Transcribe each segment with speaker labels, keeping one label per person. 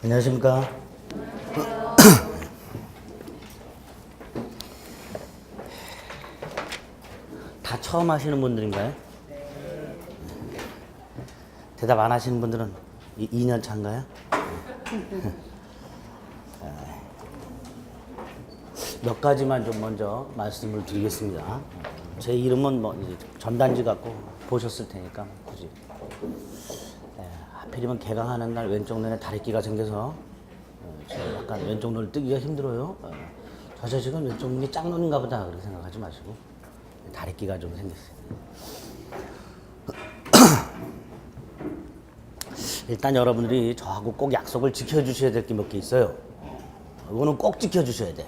Speaker 1: 안녕하십니까. 다 처음 하시는 분들인가요? 대답 안 하시는 분들은 2년 차인가요? 몇 가지만 좀 먼저 말씀을 드리겠습니다. 제 이름은 뭐 전단지 갖고 보셨을 테니까 굳이. 하필이면 개강하는 날 왼쪽 눈에 다래끼가 생겨서 제가 약간 왼쪽 눈을 뜨기가 힘들어요. 저 자식은 왼쪽 눈이 짝눈인가 보다 그렇게 생각하지 마시고 다래끼가 좀 생겼어요. 일단 여러분들이 저하고 꼭 약속을 지켜주셔야 될 게 몇 개 있어요. 이거는 꼭 지켜주셔야 돼.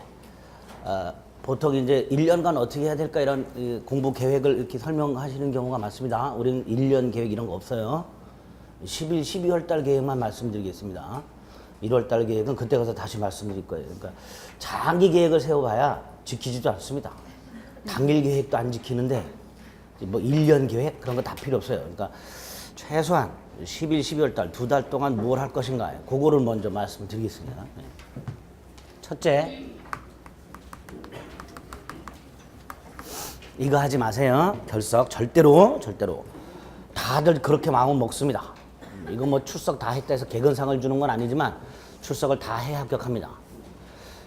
Speaker 1: 보통 이제 1년간 어떻게 해야 될까 이런 공부 계획을 이렇게 설명하시는 경우가 많습니다. 우리는 1년 계획 이런 거 없어요. 12월 달 계획만 말씀드리겠습니다. 1월 달 계획은 그때 가서 다시 말씀드릴 거예요. 그러니까 장기 계획을 세워봐야 지키지도 않습니다. 당일 계획도 안 지키는데 뭐 1년 계획 그런 거 다 필요 없어요. 그러니까 최소한 12월 달 2달 동안 뭘 할 것인가 그거를 먼저 말씀드리겠습니다. 첫째, 이거 하지 마세요. 결석 절대로 다들 그렇게 마음 먹습니다. 이거 뭐 출석 다 했다 해서 개근상을 주는 건 아니지만 출석을 다 해야 합격합니다.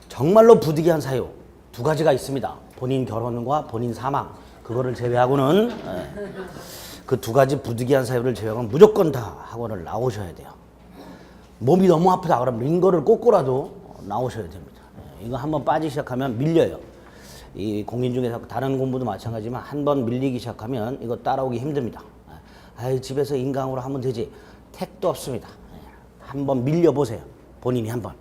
Speaker 1: 정말로 부득이한 사유 두 가지가 있습니다. 본인 결혼과 본인 사망 그거를 제외하고는 그 두 가지 부득이한 사유를 제외하고는 무조건 다 학원을 나오셔야 돼요. 몸이 너무 아프다 그러면 링거를 꽂고라도 나오셔야 됩니다. 이거 한번 빠지기 시작하면 밀려요. 이 공인 중에서 다른 공부도 마찬가지지만 한 번 밀리기 시작하면 이거 따라오기 힘듭니다. 아유 집에서 인강으로 하면 되지. 택도 없습니다. 한번 밀려보세요. 본인이 한번.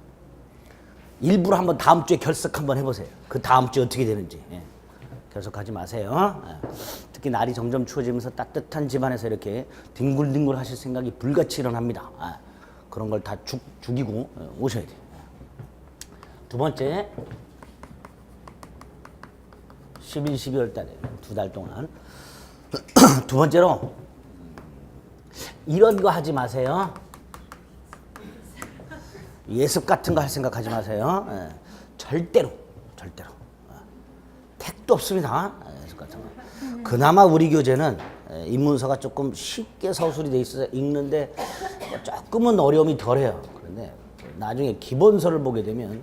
Speaker 1: 일부러 한번 다음 주에 결석 한번 해보세요. 그 다음 주에 어떻게 되는지. 결석하지 마세요. 특히 날이 점점 추워지면서 따뜻한 집안에서 이렇게 뒹굴뒹굴 하실 생각이 불같이 일어납니다. 그런 걸 다 죽이고 오셔야 돼요. 두 번째, 12월 달에 2달 동안 두 번째로 이런 거 하지 마세요. 예습 같은 거 할 생각 하지 마세요. 절대로 택도 없습니다. 예습 같은 거. 그나마 우리 교재는 인문서가 조금 쉽게 서술이 돼 있어서 읽는데 조금은 어려움이 덜해요. 그런데 나중에 기본서를 보게 되면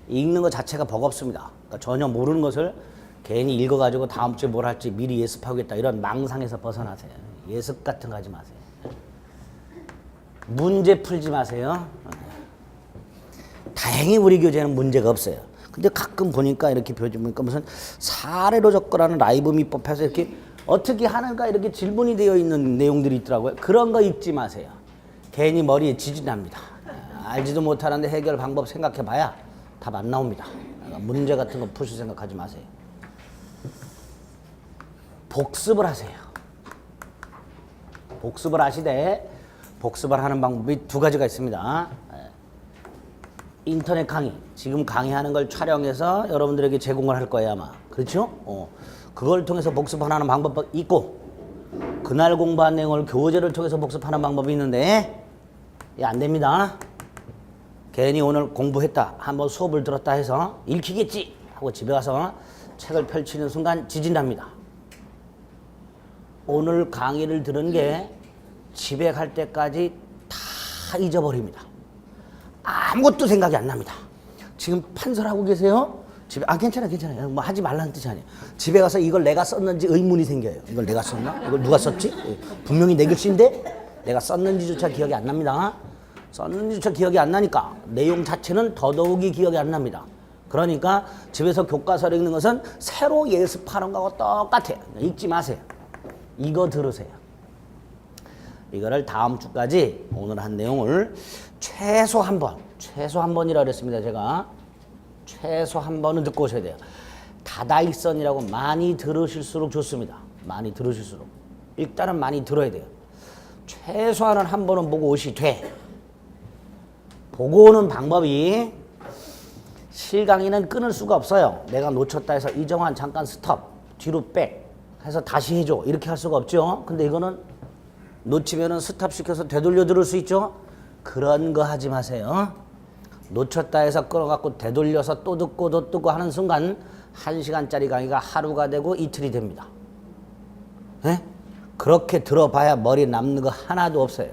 Speaker 1: 읽는 것 자체가 버겁습니다. 그러니까 전혀 모르는 것을 괜히 읽어가지고 다음 주에 뭘 할지 미리 예습하겠다 이런 망상에서 벗어나세요. 예습 같은 거 하지 마세요. 문제 풀지 마세요. 다행히 우리 교재는 문제가 없어요. 근데 가끔 보니까 이렇게 보니까 무슨 사례로 접근하는 라이브 미법해서 이렇게 어떻게 하는가 이렇게 질문이 되어 있는 내용들이 있더라고요. 그런 거 읽지 마세요. 괜히 머리에 지진이 납니다. 알지도 못하는데 해결 방법 생각해 봐야 답 안 나옵니다. 문제 같은 거 푸실 생각하지 마세요. 복습을 하세요. 복습을 하시되 복습을 하는 방법이 두 가지가 있습니다. 인터넷 강의, 지금 강의하는 걸 촬영해서 여러분들에게 제공을 할 거예요 아마. 그렇죠? 그걸 통해서 복습하는 방법이 있고 그날 공부한 내용을 교재를 통해서 복습하는 방법이 있는데 안 됩니다. 괜히 오늘 공부했다 한번 수업을 들었다 해서 읽히겠지 하고 집에 가서 책을 펼치는 순간 지진답니다. 오늘 강의를 들은 게 집에 갈 때까지 다 잊어버립니다. 아무것도 생각이 안 납니다. 지금 판설하고 계세요? 집에 괜찮아요. 뭐 하지 말라는 뜻이 아니에요. 집에 가서 이걸 내가 썼는지 의문이 생겨요. 이걸 내가 썼나? 이걸 누가 썼지? 분명히 내 글씨인데 내가 썼는지조차 기억이 안 납니다. 썼는지조차 기억이 안 나니까 내용 자체는 더더욱이 기억이 안 납니다. 그러니까 집에서 교과서를 읽는 것은 새로 예습하는 거하고 똑같아요. 읽지 마세요. 이거 들으세요. 이거를 다음 주까지 오늘 한 내용을 최소 한 번이라 그랬습니다. 제가 최소 한 번은 듣고 오셔야 돼요. 다다익선이라고 많이 들으실수록 좋습니다. 많이 들으실수록 일단은 많이 들어야 돼요. 최소한은 한 번은 보고 오시 돼. 보고 오는 방법이 실강의는 끊을 수가 없어요. 내가 놓쳤다 해서 이정환 잠깐 스톱 뒤로 백 해서 다시 해줘 이렇게 할 수가 없죠. 근데 이거는 놓치면은 스탑시켜서 되돌려 들을 수 있죠. 그런 거 하지 마세요. 놓쳤다 해서 끌어갖고 되돌려서 또 듣고 또 듣고 하는 순간 1시간짜리 강의가 하루가 되고 이틀이 됩니다. 예? 그렇게 들어봐야 머리에 남는 거 하나도 없어요.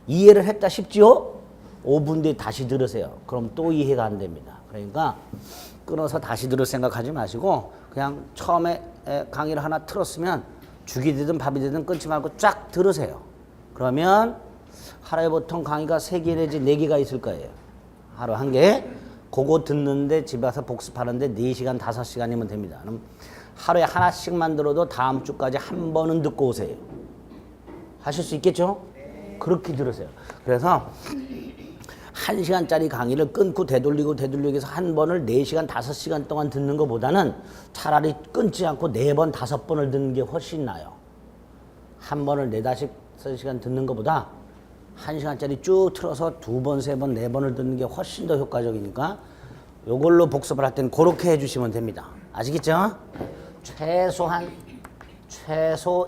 Speaker 1: 이해를 했다 싶지요? 5분 뒤에 다시 들으세요. 그럼 또 이해가 안 됩니다. 그러니까 끊어서 다시 들을 생각하지 마시고 그냥 처음에 강의를 하나 틀었으면 죽이 되든 밥이 되든 끊지 말고 쫙 들으세요. 그러면 하루에 보통 강의가 3개 내지 4개가 있을 거예요. 하루 1개. 그거 듣는데 집에 와서 복습하는데 4시간, 5시간이면 됩니다. 그럼 하루에 하나씩만 들어도 다음 주까지 한 번은 듣고 오세요. 하실 수 있겠죠? 그렇게 들으세요. 그래서 1시간짜리 강의를 끊고 되돌리고 해서 한 번을 4시간, 5시간 동안 듣는 것보다는 차라리 끊지 않고 4번, 5번을 듣는 게 훨씬 나아요. 한 번을 4, 5시간 듣는 것보다 1시간짜리 쭉 틀어서 2번, 3번, 4번을 듣는 게 훨씬 더 효과적이니까 요걸로 복습을 할 때는 그렇게 해주시면 됩니다. 아시겠죠? 최소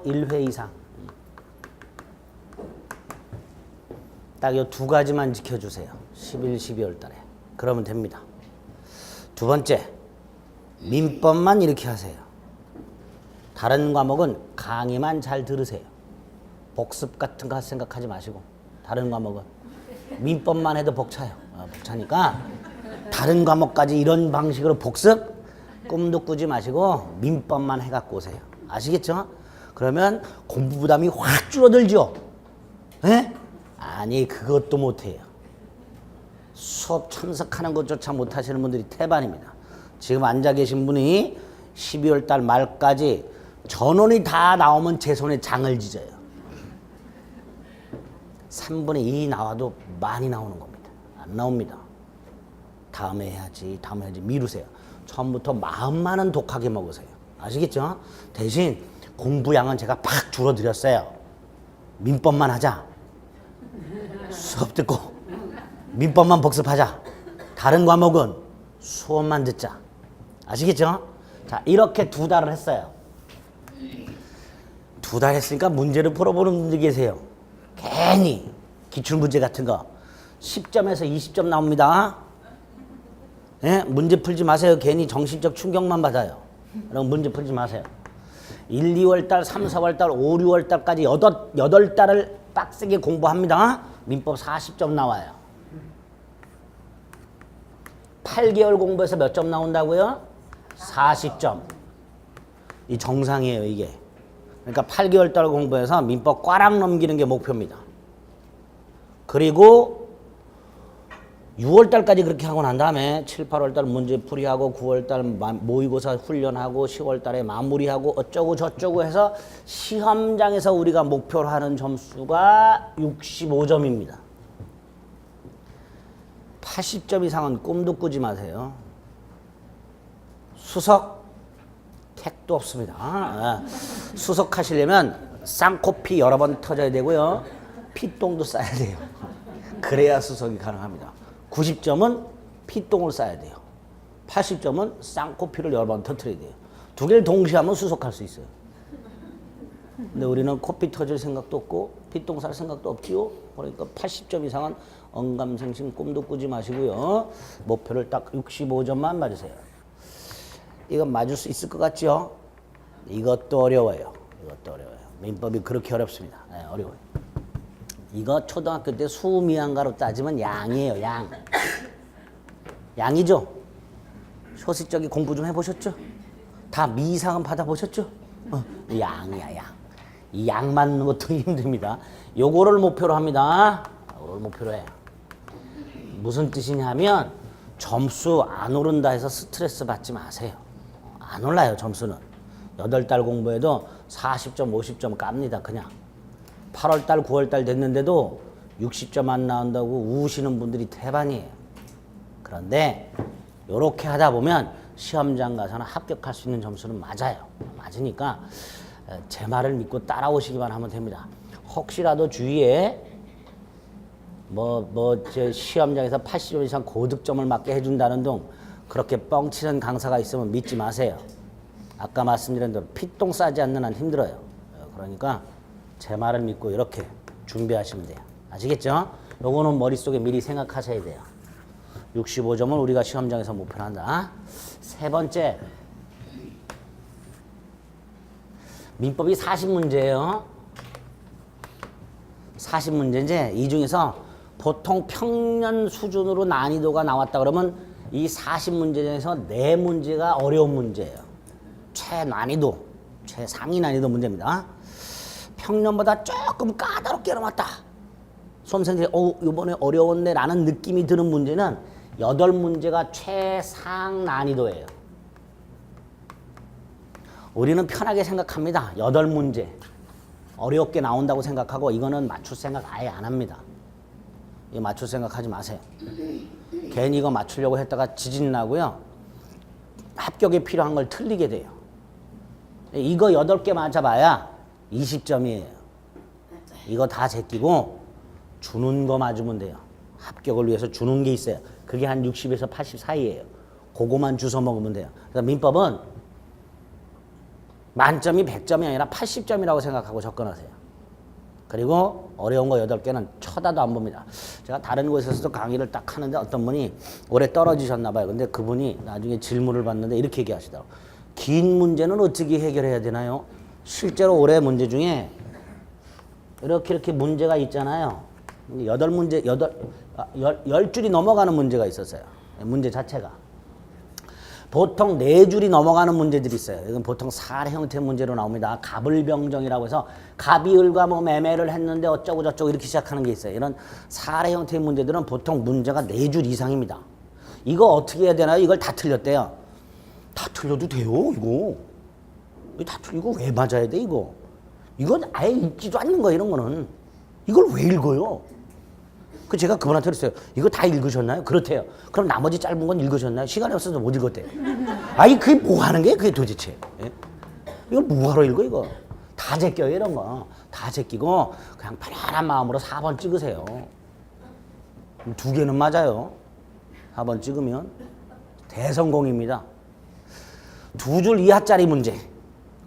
Speaker 1: 1회 이상. 딱 요 2가지만 지켜주세요. 11, 12월 달에. 그러면 됩니다. 두 번째, 민법만 이렇게 하세요. 다른 과목은 강의만 잘 들으세요. 복습 같은 거 생각하지 마시고 다른 과목은 민법만 해도 벅차요. 벅차니까 다른 과목까지 이런 방식으로 복습 꿈도 꾸지 마시고 민법만 해갖고 오세요. 아시겠죠? 그러면 공부 부담이 확 줄어들죠? 예? 아니 그것도 못해요. 수업 참석하는 것조차 못하시는 분들이 태반입니다. 지금 앉아 계신 분이 12월 달 말까지 전원이 다 나오면 제 손에 장을 지져요. 3분의 2 나와도 많이 나오는 겁니다. 안 나옵니다. 다음에 해야지 미루세요. 처음부터 마음만은 독하게 먹으세요. 아시겠죠? 대신 공부량은 제가 팍 줄어드렸어요. 민법만 하자. 수업 듣고 민법만 복습하자. 다른 과목은 수업만 듣자. 아시겠죠? 자, 이렇게 2달을 했어요. 2달 했으니까 문제를 풀어보는 분들 계세요. 괜히 기출문제 같은 거 10점에서 20점 나옵니다. 예? 문제 풀지 마세요. 괜히 정신적 충격만 받아요. 그럼 문제 풀지 마세요. 1, 2월달, 3, 4월달, 5, 6월달까지 8달을 빡세게 공부합니다. 민법 40점 나와요. 8개월 공부해서 몇 점 나온다고요? 40점. 이 정상이에요, 이게. 그러니까 8개월달 공부해서 민법 꽈락 넘기는 게 목표입니다. 그리고 6월달까지 그렇게 하고 난 다음에 7, 8월달 문제풀이하고 9월달 모의고사 훈련하고 10월달에 마무리하고 어쩌고 저쩌고 해서 시험장에서 우리가 목표로 하는 점수가 65점입니다. 80점 이상은 꿈도 꾸지 마세요. 수석 택도 없습니다. 수석하시려면 쌍코피 여러 번 터져야 되고요. 피똥도 싸야 돼요. 그래야 수석이 가능합니다. 90점은 피똥을 싸야 돼요. 80점은 쌍코피를 여러 번 터뜨려야 돼요. 2개를 동시에 하면 수석할 수 있어요. 근데 우리는 코피 터질 생각도 없고 피똥 쌀 생각도 없지요. 그러니까 80점 이상은 언감생심 꿈도 꾸지 마시고요. 목표를 딱 65점만 맞으세요. 이건 맞을 수 있을 것 같죠? 이것도 어려워요. 민법이 그렇게 어렵습니다. 네, 어려워요. 이거 초등학교 때 수미양가로 따지면 양이에요, 양. 양이죠? 소식적인 공부 좀 해보셨죠? 다 미상은 받아보셨죠? 양이야, 양. 이 양 맞는 것도 힘듭니다. 요거를 목표로 합니다. 요거를 목표로 해요. 무슨 뜻이냐면 점수 안 오른다 해서 스트레스 받지 마세요. 안 올라요, 점수는. 8달 공부해도 40점, 50점 깝니다, 그냥. 8월달, 9월달 됐는데도 60점 안 나온다고 우시는 분들이 대반이에요. 그런데 이렇게 하다 보면 시험장 가서는 합격할 수 있는 점수는 맞아요. 맞으니까 제 말을 믿고 따라오시기만 하면 됩니다. 혹시라도 주위에 제 시험장에서 80점 이상 고득점을 맞게 해준다는 둥 그렇게 뻥치는 강사가 있으면 믿지 마세요. 아까 말씀드린 대로 피똥 싸지 않는 한 힘들어요. 그러니까 제 말을 믿고 이렇게 준비하시면 돼요. 아시겠죠? 요거는 머릿속에 미리 생각하셔야 돼요. 65점을 우리가 시험장에서 목표로 한다. 세 번째, 민법이 40문제예요. 40문제인데 이 중에서 보통 평년 수준으로 난이도가 나왔다 그러면 이 40문제 중에서 4문제가 어려운 문제예요. 최난이도, 최상위 난이도 문제입니다. 평년보다 조금 까다롭게 나왔다. 수험생들이 이번에 어려웠네 라는 느낌이 드는 문제는 8문제가 최상 난이도예요. 우리는 편하게 생각합니다. 8문제 어렵게 나온다고 생각하고 이거는 맞출 생각 아예 안 합니다. 이거 맞출 생각하지 마세요. 괜히 이거 맞추려고 했다가 지진 나고요. 합격에 필요한 걸 틀리게 돼요. 이거 8개 맞아봐야 20점이에요. 이거 다 제끼고 주는 거 맞으면 돼요. 합격을 위해서 주는 게 있어요. 그게 한 60에서 80 사이예요. 그거만 주워 먹으면 돼요. 그래서 민법은 만점이 100점이 아니라 80점이라고 생각하고 접근하세요. 그리고 어려운 거 8개는 쳐다도 안 봅니다. 제가 다른 곳에서도 강의를 딱 하는데 어떤 분이 올해 떨어지셨나 봐요. 근데 그분이 나중에 질문을 받는데 이렇게 얘기하시더라고요. 긴 문제는 어떻게 해결해야 되나요? 실제로 올해 문제 중에 이렇게 문제가 있잖아요. 10줄이 넘어가는 문제가 있었어요. 문제 자체가. 보통 4줄이 넘어가는 문제들이 있어요. 이건 보통 사례 형태 문제로 나옵니다. 갑을병정이라고 해서 갑이을과 뭐 매매를 했는데 어쩌고 저쩌고 이렇게 시작하는 게 있어요. 이런 사례 형태의 문제들은 보통 문제가 4줄 이상입니다. 이거 어떻게 해야 되나요? 이걸 다 틀렸대요. 다 틀려도 돼요, 이거. 이거 다 틀리고 왜 맞아야 돼, 이거? 이건 아예 읽지도 않는 거예요, 이런 거는. 이걸 왜 읽어요? 그 제가 그분한테 그랬어요. 이거 다 읽으셨나요? 그렇대요. 그럼 나머지 짧은 건 읽으셨나요? 시간이 없어서 못 읽었대요. 아니 그게 뭐 하는 거예요? 그게 도대체. 예? 이걸 뭐하러 읽어 이거? 다 제껴요 이런 거. 다 제끼고 그냥 편안한 마음으로 4번 찍으세요. 2개는 맞아요. 4번 찍으면 대성공입니다. 2줄 이하짜리 문제.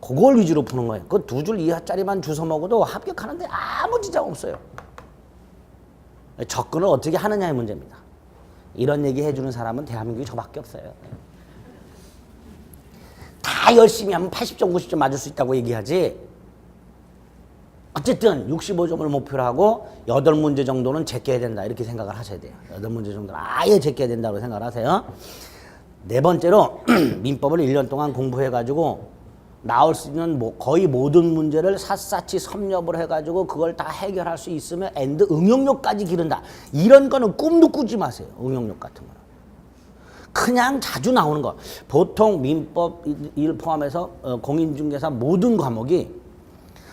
Speaker 1: 그걸 위주로 푸는 거예요. 그 2줄 이하짜리만 주워 먹어도 합격하는데 아무 지장 없어요. 접근을 어떻게 하느냐의 문제입니다. 이런 얘기 해주는 사람은 대한민국에 저밖에 없어요. 다 열심히 하면 80점, 90점 맞을 수 있다고 얘기하지. 어쨌든 65점을 목표로 하고 8문제 정도는 제껴야 된다 이렇게 생각을 하셔야 돼요. 8문제 정도는 아예 제껴야 된다고 생각을 하세요. 네 번째로 민법을 1년 동안 공부해가지고 나올 수 있는 거의 모든 문제를 샅샅이 섭렵을 해가지고 그걸 다 해결할 수 있으면 엔드 응용력까지 기른다. 이런 거는 꿈도 꾸지 마세요. 응용력 같은 거는. 그냥 자주 나오는 거. 보통 민법 일 포함해서 공인중개사 모든 과목이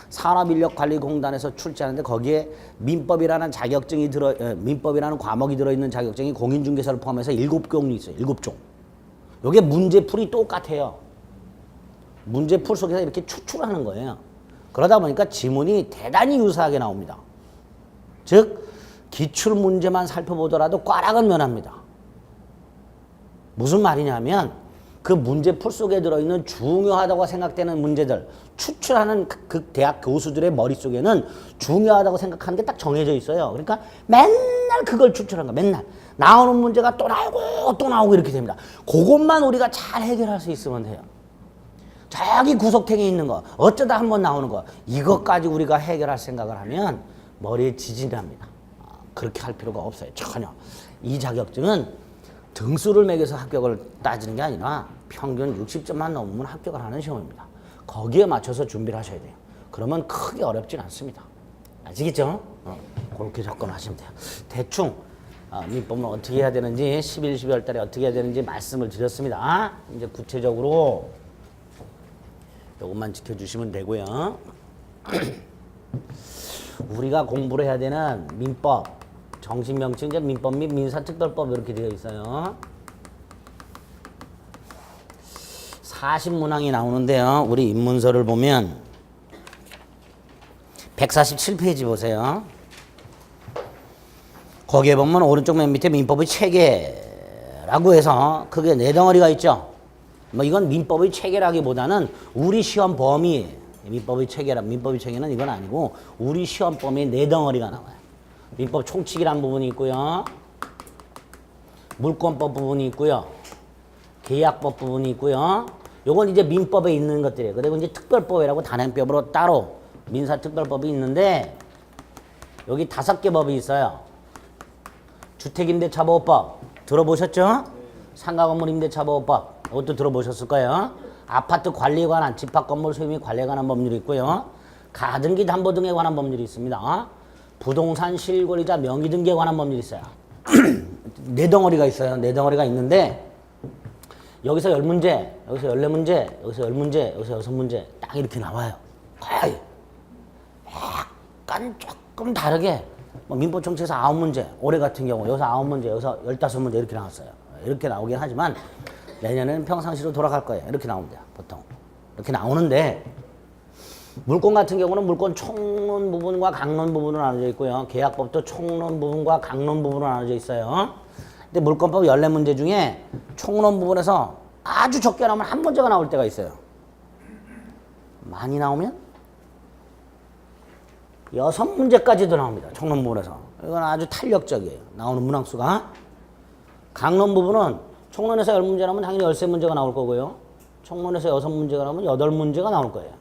Speaker 1: 산업인력관리공단에서 출제하는데 거기에 민법이라는 자격증이 민법이라는 과목이 들어있는 자격증이 공인중개사를 포함해서 7종이 있어요. 7종. 요게 문제풀이 똑같아요. 문제풀 속에서 이렇게 추출하는 거예요. 그러다 보니까 지문이 대단히 유사하게 나옵니다. 즉 기출문제만 살펴보더라도 꽈락은 면합니다. 무슨 말이냐면 그 문제풀 속에 들어있는 중요하다고 생각되는 문제들 추출하는 그 대학 교수들의 머릿속에는 중요하다고 생각하는 게 딱 정해져 있어요. 그러니까 맨날 그걸 추출하는 거야. 맨날 나오는 문제가 또 나오고 또 나오고 이렇게 됩니다. 그것만 우리가 잘 해결할 수 있으면 돼요. 저기 구석탱이에 있는 거 어쩌다 한번 나오는 거 이것까지 우리가 해결할 생각을 하면 머리에 지진이 납니다. 그렇게 할 필요가 없어요. 전혀. 이 자격증은 등수를 매겨서 합격을 따지는 게 아니라 평균 60점만 넘으면 합격을 하는 시험입니다. 거기에 맞춰서 준비를 하셔야 돼요. 그러면 크게 어렵진 않습니다. 아시겠죠? 그렇게 접근하시면 돼요. 대충 민법은 어떻게 해야 되는지 11, 12월 달에 어떻게 해야 되는지 말씀을 드렸습니다. 이제 구체적으로 이것만 지켜주시면 되고요. 우리가 공부를 해야 되는 민법, 정신명칭, 민법 및 민사특별법 이렇게 되어 있어요. 40문항이 나오는데요. 우리 입문서를 보면 147페이지 보세요. 거기에 보면 오른쪽 맨 밑에 민법의 체계라고 해서 그게 4덩어리가 있죠. 뭐 이건 민법의 체계라기보다는 우리 시험 범위 민법의 체계는 이건 아니고 우리 시험 범위에 4덩어리가 나와요. 민법 총칙이라는 부분이 있고요. 물권법 부분이 있고요. 계약법 부분이 있고요. 요건 이제 민법에 있는 것들이에요. 그리고 이제 특별법이라고 단행법으로 따로 민사특별법이 있는데 여기 5개 법이 있어요. 주택임대차보호법 들어보셨죠? 상가건물임대차보호법 이것도 들어보셨을 거예요. 아파트 관리에 관한 집합건물 소유 및 관리에 관한 법률이 있고요. 가등기 담보 등에 관한 법률이 있습니다. 부동산 실권리자 명의 등기에 관한 법률이 있어요. 네 덩어리가 있어요. 네 덩어리가 있는데 여기서 10문제, 여기서 14문제, 여기서 10문제, 여기서 6문제 딱 이렇게 나와요. 거의 약간 조금 다르게 뭐 민법 총칙에서 9문제, 올해 같은 경우 여기서 9문제, 여기서 15문제 이렇게 나왔어요. 이렇게 나오긴 하지만 내년에는 평상시로 돌아갈 거예요. 이렇게 나옵니다. 보통. 이렇게 나오는데 물권 같은 경우는 물권 총론 부분과 강론 부분으로 나눠져 있고요. 계약법도 총론 부분과 강론 부분으로 나눠져 있어요. 근데 물권법 14문제 중에 총론 부분에서 아주 적게 나오면 한 문제가 나올 때가 있어요. 많이 나오면 6문제까지도 나옵니다. 총론 부분에서. 이건 아주 탄력적이에요. 나오는 문항수가. 강론 부분은 총론에서 10문제 나오면 당연히 13문제가 나올 거고요. 총론에서 6문제가 나오면 8문제가 나올 거예요.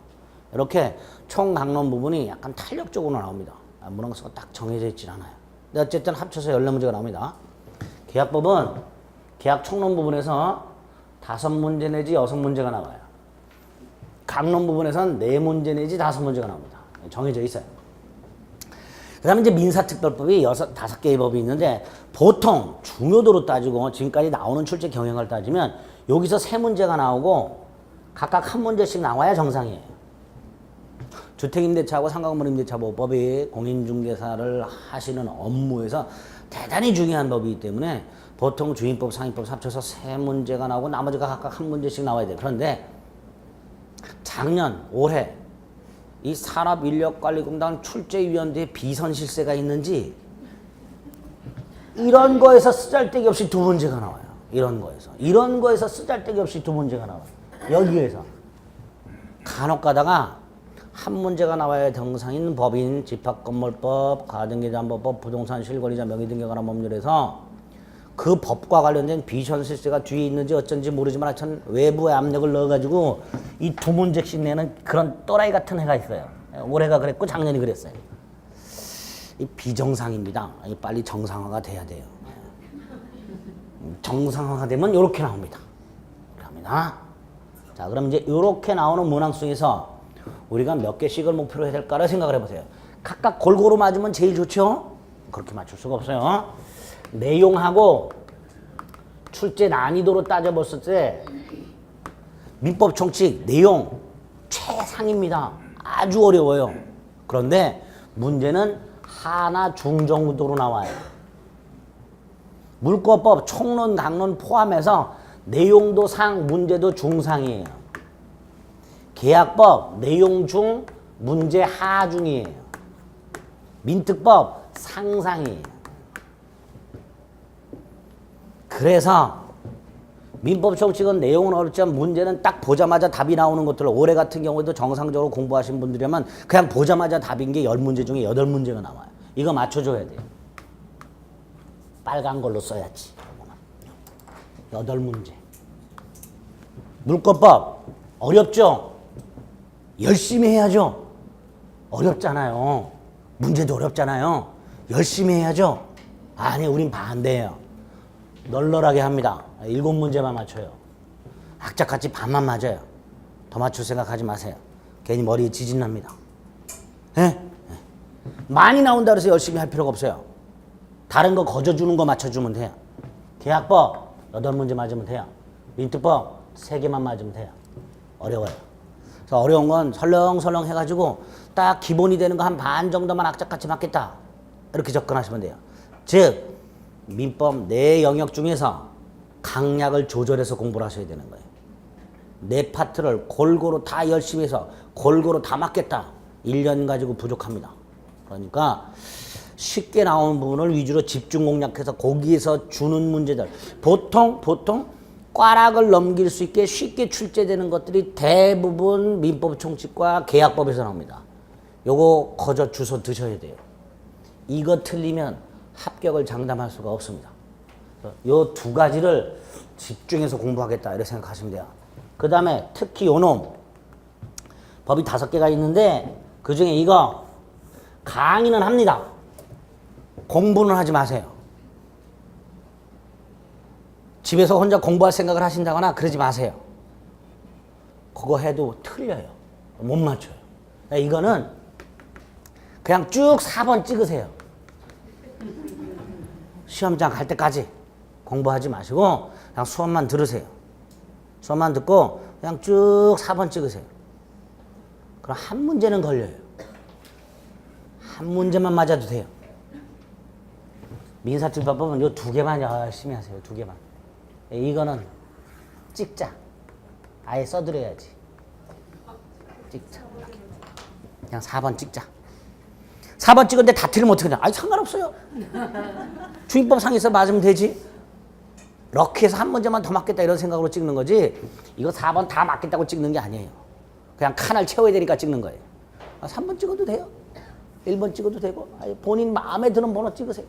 Speaker 1: 이렇게 총강론 부분이 약간 탄력적으로 나옵니다. 문항수가 딱 정해져 있진 않아요. 근데 어쨌든 합쳐서 14문제가 나옵니다. 계약법은 계약 총론 부분에서 5문제 내지 6문제가 나와요. 강론 부분에서는 4문제 내지 5문제가 나옵니다. 정해져 있어요. 그 다음에 이제 민사특별법이 5개의 법이 있는데 보통 중요도로 따지고 지금까지 나오는 출제 경향을 따지면 여기서 3문제가 나오고 각각 1문제씩 나와야 정상이에요. 주택임대차하고 상가건물임대차보호법이 공인중개사를 하시는 업무에서 대단히 중요한 법이기 때문에 보통 주임법, 상임법 합쳐서 3문제가 나오고 나머지가 각각 1문제씩 나와야 돼요. 그런데 작년, 올해 이 산업인력관리공단 출제위원회에 비선실세가 있는지 이런 거에서 쓰잘데기 없이 2문제가 나와요. 이런 거에서 쓰잘데기 없이 2문제가 나와요. 여기에서 간혹 가다가 1문제가 나와야 정상인 법인 집합건물법, 가등기담보법, 부동산 실권리자 명의 등기에 관한 법률에서 그 법과 관련된 비선실세가 뒤에 있는지 어쩐지 모르지만 하여튼 외부의 압력을 넣어가지고 이 2문제씩 내는 그런 또라이 같은 해가 있어요. 올해가 그랬고 작년이 그랬어요. 이 비정상입니다. 빨리 정상화가 돼야 돼요. 정상화가 되면 이렇게 나옵니다. 자, 그럼 이제 이렇게 나오는 문항 중에서 우리가 몇 개씩을 목표로 해야 될까를 생각을 해보세요. 각각 골고루 맞으면 제일 좋죠? 그렇게 맞출 수가 없어요. 내용하고 출제 난이도로 따져봤을 때 민법 총칙 내용 최상입니다. 아주 어려워요. 그런데 문제는 하나 중정도로 나와요. 물권법 총론, 강론 포함해서 내용도 상, 문제도 중상이에요. 계약법 내용 중, 문제 하중이에요. 민특법 상상이에요. 그래서 민법 총칙은 내용은 어렵지만 문제는 딱 보자마자 답이 나오는 것들, 올해 같은 경우에도 정상적으로 공부하신 분들이라면 그냥 보자마자 답인 게 10문제 중에 8문제가 나와요. 이거 맞춰줘야 돼요. 빨간 걸로 써야지. 8문제. 물권법 어렵죠? 열심히 해야죠. 어렵잖아요. 문제도 어렵잖아요. 열심히 해야죠. 아니, 우린 반대예요. 널널하게 합니다. 7문제만 맞춰요. 악착같이 반만 맞아요. 더 맞출 생각하지 마세요. 괜히 머리에 지진 납니다. 예? 많이 나온다 그래서 열심히 할 필요가 없어요. 다른 거 거저주는 거 맞춰주면 돼요. 계약법 8문제 맞으면 돼요. 민특법 3개만 맞으면 돼요. 어려워요. 그래서 어려운 건 설렁설렁 해가지고 딱 기본이 되는 거 한 반 정도만 악착같이 맞겠다. 이렇게 접근하시면 돼요. 즉 민법 내 영역 중에서 강약을 조절해서 공부를 하셔야 되는 거예요. 내 파트를 골고루 다 열심히 해서 골고루 다 맞겠다. 1년 가지고 부족합니다. 그러니까 쉽게 나오는 부분을 위주로 집중 공략해서 거기에서 주는 문제들, 보통 꽈락을 넘길 수 있게 쉽게 출제되는 것들이 대부분 민법 총칙과 계약법에서 나옵니다. 요거 거저 주워 드셔야 돼요. 이거 틀리면 합격을 장담할 수가 없습니다. 요 두 가지를 집중해서 공부하겠다 이렇게 생각하시면 돼요. 그 다음에 특히 요놈 법이 5개가 있는데 그 중에 이거 강의는 합니다. 공부는 하지 마세요. 집에서 혼자 공부할 생각을 하신다거나 그러지 마세요. 그거 해도 틀려요. 못 맞춰요. 이거는 그냥 쭉 4번 찍으세요. 시험장 갈 때까지 공부하지 마시고 그냥 수업만 들으세요. 수업만 듣고 그냥 쭉 4번 찍으세요. 그럼 한 문제는 걸려요. 한 문제만 맞아도 돼요. 민사집법은 요 2개만 열심히 하세요. 2개만. 이거는 찍자. 아예 써드려야지. 찍자. 이렇게. 그냥 4번 찍자. 4번 찍은데 다 틀리면 어떻게 되냐? 아니 상관없어요. 주임법상에서 맞으면 되지. 럭키해서 한 문제만 더 맞겠다 이런 생각으로 찍는 거지. 이거 4번 다 맞겠다고 찍는 게 아니에요. 그냥 칸을 채워야 되니까 찍는 거예요. 3번 찍어도 돼요. 1번 찍어도 되고 본인 마음에 드는 번호 찍으세요.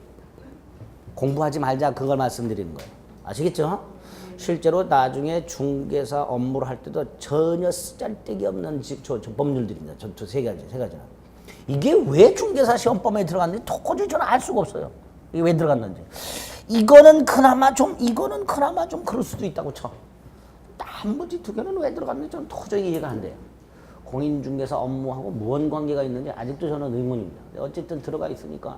Speaker 1: 공부하지 말자 그걸 말씀드리는 거예요. 아시겠죠? 실제로 나중에 중개사 업무를 할 때도 전혀 쓰잘데기 없는 저 법률들입니다. 저 3가지는. 이게 왜 중개사 시험법에 들어갔는지 도저히 저는 알 수가 없어요. 이게 왜 들어갔는지. 이거는 그나마 좀 그럴 수도 있다고 쳐. 나머지 2개는 왜 들어갔는지 저는 도저히 이해가 안 돼요. 공인중개사 업무하고 무슨 관계가 있는지 아직도 저는 의문입니다. 어쨌든 들어가 있으니까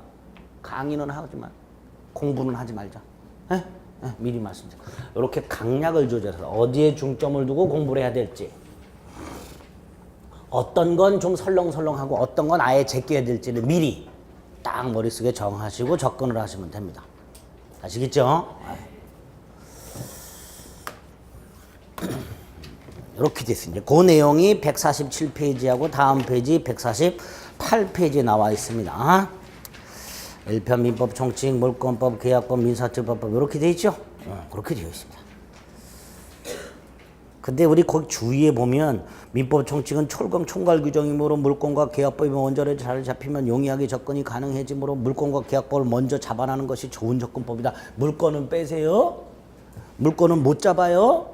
Speaker 1: 강의는 하지만 공부는 하지 말자. 미리 말씀드립니다. 이렇게 강약을 조절해서 어디에 중점을 두고 공부를 해야 될지, 어떤 건 좀 설렁설렁하고 어떤 건 아예 제껴야 될지를 미리 딱 머릿속에 정하시고 접근을 하시면 됩니다. 아시겠죠? 이렇게 됐습니다. 그 내용이 147페이지하고 다음 페이지 148페이지에 나와 있습니다. 일편 민법, 총칙, 물권법, 계약법, 민사처벌법 이렇게 되어 있죠? 그렇게 되어 있습니다. 근데 우리 거기 주위에 보면 민법, 총칙은 철강 총괄 규정이므로 물권과 계약법이 원전에 잘 잡히면 용이하게 접근이 가능해지므로 물권과 계약법을 먼저 잡아나는 것이 좋은 접근법이다. 물권은 빼세요. 물권은 못 잡아요.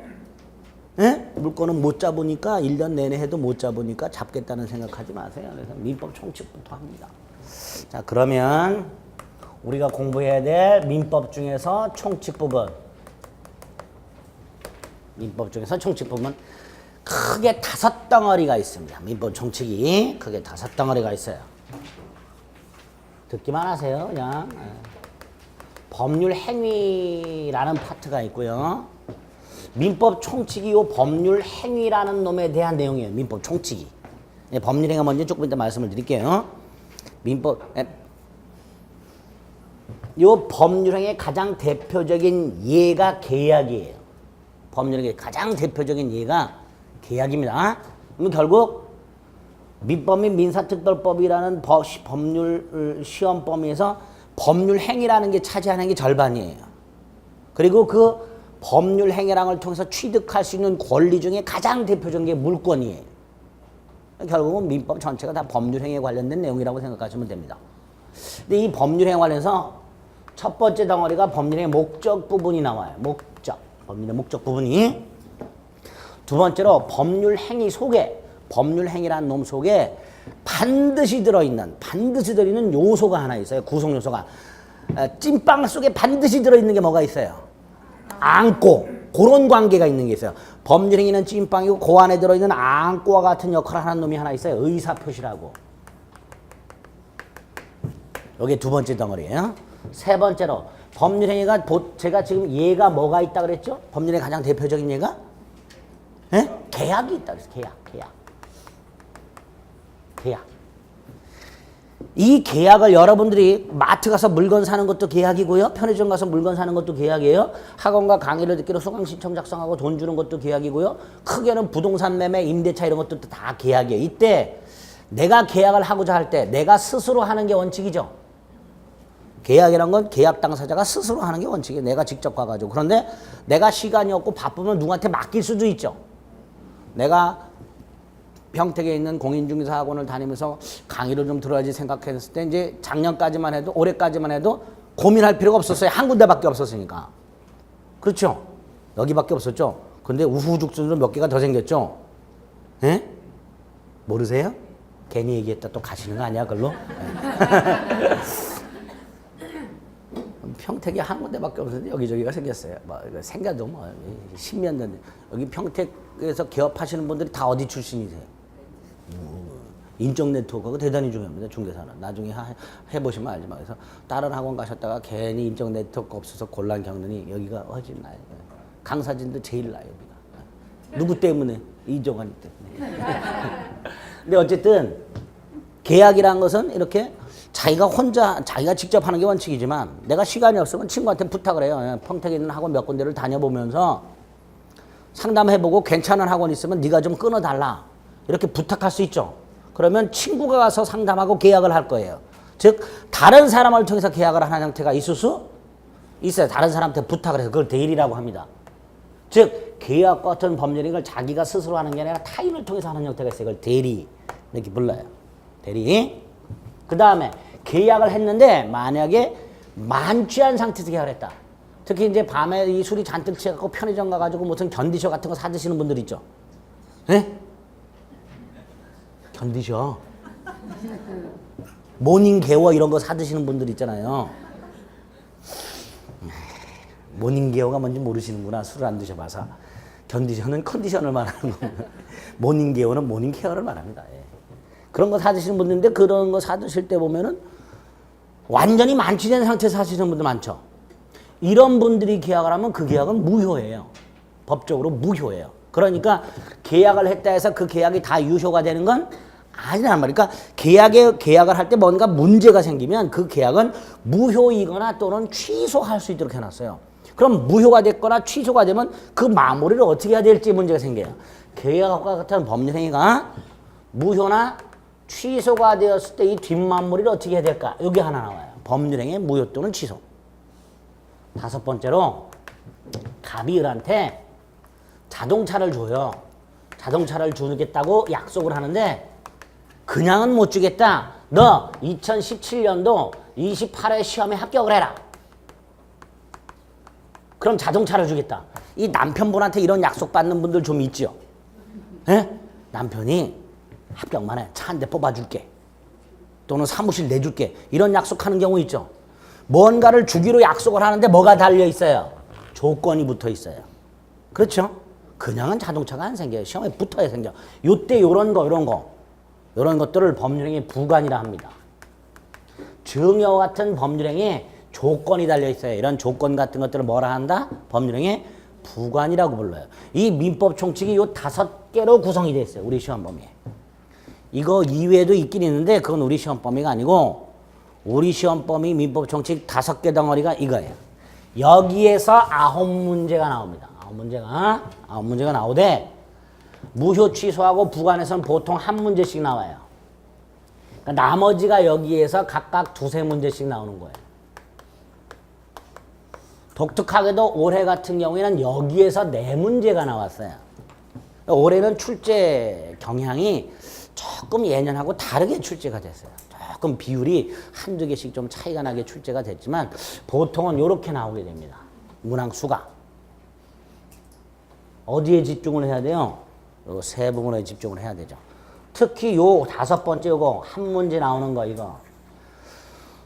Speaker 1: 예? 물건은 못 잡으니까 1년 내내 해도 못 잡으니까 잡겠다는 생각하지 마세요. 그래서 민법 총칙부터 합니다. 자, 그러면 우리가 공부해야 될 민법 중에서 총칙 부분, 민법 중에서 총칙 부분 크게 5덩어리가 있습니다. 민법 총칙이 크게 5덩어리가 있어요. 듣기만 하세요. 그냥 법률 행위라는 파트가 있고요. 민법 총칙이 요 법률 행위라는 놈에 대한 내용이에요. 민법 총칙이. 법률 행위가 먼저 조금 이따 말씀을 드릴게요. 요 법률 행위의 가장 대표적인 예가 계약이에요. 법률 행위의 가장 대표적인 예가 계약입니다. 그럼 결국 민법 및 민사특별법이라는 법률 시험 범위에서 법률 행위라는 게 차지하는 게 절반이에요. 그리고 그 법률 행위랑을 통해서 취득할 수 있는 권리 중에 가장 대표적인 게 물권이에요. 결국은 민법 전체가 다 법률 행위에 관련된 내용이라고 생각하시면 됩니다. 근데 이 법률 행위 관련해서 첫 번째 덩어리가 법률 행위 목적 부분이 나와요. 목적. 법률의 목적 부분이. 두 번째로 법률 행위 속에, 법률 행위라는 놈 속에 반드시 들어있는 요소가 하나 있어요. 구성 요소가. 찐빵 속에 반드시 들어있는 게 뭐가 있어요? 앙꼬, 그런 관계가 있는 게 있어요. 법률 행위는 찐빵이고 그 안에 들어있는 앙꼬와 같은 역할을 하는 놈이 하나 있어요. 의사표시라고. 이게 두 번째 덩어리예요. 세 번째로 법률 행위가 제가 지금 예가 뭐가 있다 그랬죠? 법률의 가장 대표적인 예가 계약이 있다 그랬어요. 계약. 이 계약을 여러분들이 마트 가서 물건 사는 것도 계약이고요. 편의점 가서 물건 사는 것도 계약이에요. 학원과 강의를 듣기로 수강 신청 작성하고 돈 주는 것도 계약이고요. 크게는 부동산 매매, 임대차 이런 것도 다 계약이에요. 이때 내가 계약을 하고자 할 때 내가 스스로 하는 게 원칙이죠. 계약이란 건 계약 당사자가 스스로 하는 게 원칙이에요. 내가 직접 가가지고. 그런데 내가 시간이 없고 바쁘면 누구한테 맡길 수도 있죠. 내가 평택에 있는 공인중개사학원을 다니면서 강의를 좀 들어야지 생각했을 때 이제 작년까지만 해도 올해까지만 해도 고민할 필요가 없었어요. 한 군데밖에 없었으니까. 그렇죠? 여기밖에 없었죠. 근데 우후죽순으로 몇 개가 더 생겼죠. 예? 모르세요? 괜히 얘기했다 또 가시는 거 아니야, 그걸로? 평택이 한 군데밖에 없었는데 여기저기가 생겼어요. 뭐 생겨도 뭐 10년 전 여기 평택에서 개업하시는 분들이 다 어디 출신이세요? 인적 네트워크가 대단히 중요합니다. 중개사는 나중에 해보시면 알지만 그래서 다른 학원 가셨다가 괜히 인적 네트워크 없어서 곤란 겪느니 여기가 훨씬 나요. 강사진도 제일 나요 여기가. 누구 때문에? 이종환이 때문에. 근데 어쨌든 계약이란 것은 이렇게 자기가 혼자 자기가 직접 하는 게 원칙이지만 내가 시간이 없으면 친구한테 부탁을 해요. 평택에 있는 학원 몇 군데를 다녀보면서 상담해보고 괜찮은 학원 있으면 네가 좀 끊어달라 이렇게 부탁할 수 있죠. 그러면 친구가 가서 상담하고 계약을 할 거예요. 즉 다른 사람을 통해서 계약을 하는 형태가 있을 수 있어요. 다른 사람한테 부탁을 해서 그걸 대리라고 합니다. 즉 계약 같은 법률인 걸 자기가 스스로 하는 게 아니라 타인을 통해서 하는 형태가 있어요. 이걸 대리 이렇게 불러요. 대리. 그 다음에 계약을 했는데 만약에 만취한 상태에서 계약을 했다. 특히 이제 밤에 이 술이 잔뜩 취해갖고 편의점 가가지고 무슨 견디셔 같은 거 사드시는 분들 있죠. 예? 견디셔. 모닝 개워 이런 거 사드시는 분들 있잖아요. 모닝 개워가 뭔지 모르시는구나. 술을 안 드셔봐서. 견디셔는 컨디션을 말하는 겁니다. 모닝 개워는 모닝 케어를 말합니다. 예. 그런 거 사드시는 분들인데 그런 거 사드실 때 보면은 완전히 만취된 상태에서 사시는 분들 많죠. 이런 분들이 계약을 하면 그 계약은 무효예요. 법적으로 무효예요. 그러니까 계약을 했다 해서 그 계약이 다 유효가 되는 건 아니란 말이에요. 그러니까 계약을 할 때 뭔가 문제가 생기면 그 계약은 무효이거나 또는 취소할 수 있도록 해놨어요. 그럼 무효가 됐거나 취소가 되면 그 마무리를 어떻게 해야 될지 문제가 생겨요. 계약과 같은 법률행위가 무효나 취소가 되었을 때 이 뒷마무리를 어떻게 해야 될까? 여기 하나 나와요. 법률행위 무효 또는 취소. 다섯 번째로 갑이 을한테 자동차를 줘요. 자동차를 주겠다고 약속을 하는데 그냥은 못 주겠다. 너 2017년도 28회 시험에 합격을 해라. 그럼 자동차를 주겠다. 이 남편분한테 이런 약속 받는 분들 좀 있죠. 예? 남편이 합격만 해. 차 한 대 뽑아줄게. 또는 사무실 내줄게. 이런 약속하는 경우 있죠. 뭔가를 주기로 약속을 하는데 뭐가 달려 있어요? 조건이 붙어 있어요. 그렇죠? 그냥은 자동차가 안 생겨요. 시험에 붙어야 생겨. 요때 요런 것들을 법률행위 부관이라 합니다. 증여와 같은 법률행위에 조건이 달려 있어요. 이런 조건 같은 것들을 뭐라 한다? 법률행위 부관이라고 불러요. 이 민법 총칙이 요 5개로 구성이 되어 있어요. 우리 시험 범위에. 이거 이외에도 있긴 있는데 그건 우리 시험 범위가 아니고 우리 시험 범위 민법 총칙 5개 덩어리가 이거예요. 여기에서 9문제가 나옵니다. 9문제가 나오되 무효 취소하고 부관에서는 보통 한 문제씩 나와요. 그러니까 나머지가 여기에서 각각 2-3문제씩 나오는 거예요. 독특하게도 올해 같은 경우에는 여기에서 4문제가 나왔어요. 올해는 출제 경향이 조금 예년하고 다르게 출제가 됐어요. 조금 비율이 1-2개씩 좀 차이가 나게 출제가 됐지만 보통은 이렇게 나오게 됩니다. 문항수가. 어디에 집중을 해야 돼요? 요 세 부분에 집중을 해야 되죠. 특히 요 5번째 요거 한 문제 나오는 거 이거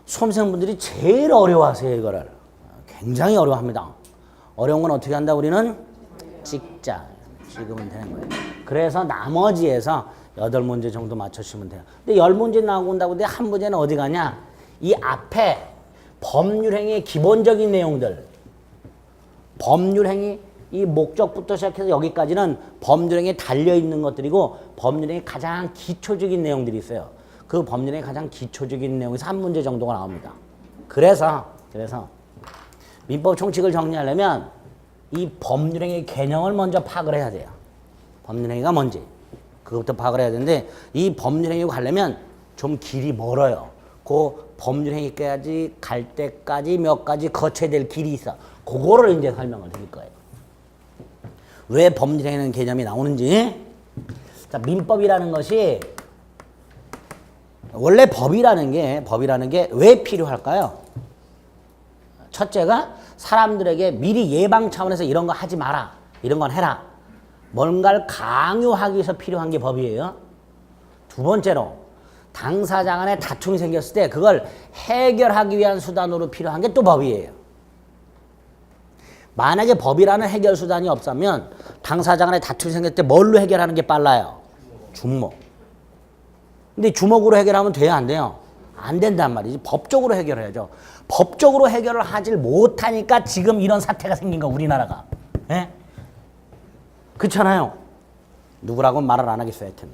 Speaker 1: 수험생분들이 제일 어려워하세요. 이거를 굉장히 어려워합니다. 어려운 건 어떻게 한다? 우리는 찍으면 되는 거예요. 그래서 나머지에서 8문제 정도 맞춰주시면 돼요. 근데 10문제 나온다고 근데 한 문제는 어디 가냐? 이 앞에 법률행위의 기본적인 내용들 법률행위 이 목적부터 시작해서 여기까지는 법률행위에 달려있는 것들이고 법률행위 가장 기초적인 내용들이 있어요. 그 법률행위 가장 기초적인 내용에서 한 문제 정도가 나옵니다. 그래서 민법 총칙을 정리하려면 이 법률행위 개념을 먼저 파악을 해야 돼요. 법률행위가 뭔지 그것부터 파악을 해야 되는데 이 법률행위가 가려면 좀 길이 멀어요. 그 법률행위까지 갈 때까지 몇 가지 거쳐야 될 길이 있어. 그거를 이제 설명을 드릴 거예요. 왜 법률행위라는 개념이 나오는지 자, 민법이라는 것이 원래 법이라는 게 왜 필요할까요? 첫째가 사람들에게 미리 예방 차원에서 이런 거 하지 마라. 이런 건 해라. 뭔가를 강요하기 위해서 필요한 게 법이에요. 두 번째로 당사자 간에 다툼이 생겼을 때 그걸 해결하기 위한 수단으로 필요한 게 또 법이에요. 만약에 법이라는 해결 수단이 없으면 당사자 간에 다툼이 생겼을 때 뭘로 해결하는 게 빨라요? 주먹. 근데 주먹으로 해결하면 돼요, 안 돼요? 안 된단 말이지. 법적으로 해결해야죠. 법적으로 해결을 하질 못하니까 지금 이런 사태가 생긴 거, 우리나라가. 예? 그렇잖아요. 누구라고 말을 안 하겠어요, 하여튼.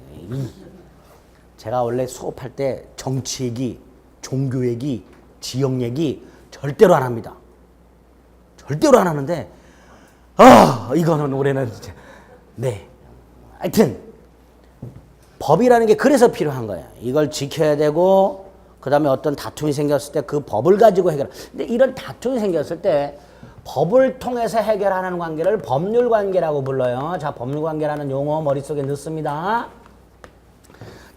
Speaker 1: 제가 원래 수업할 때 정치 얘기, 종교 얘기, 지역 얘기 절대로 안 합니다. 절대로 안 하는데, 이거는 올해는 진짜. 네. 하여튼, 법이라는 게 그래서 필요한 거예요. 이걸 지켜야 되고, 그 다음에 어떤 다툼이 생겼을 때 그 법을 가지고 해결. 근데 이런 다툼이 생겼을 때 법을 통해서 해결하는 관계를 법률 관계라고 불러요. 자, 법률 관계라는 용어 머릿속에 넣습니다.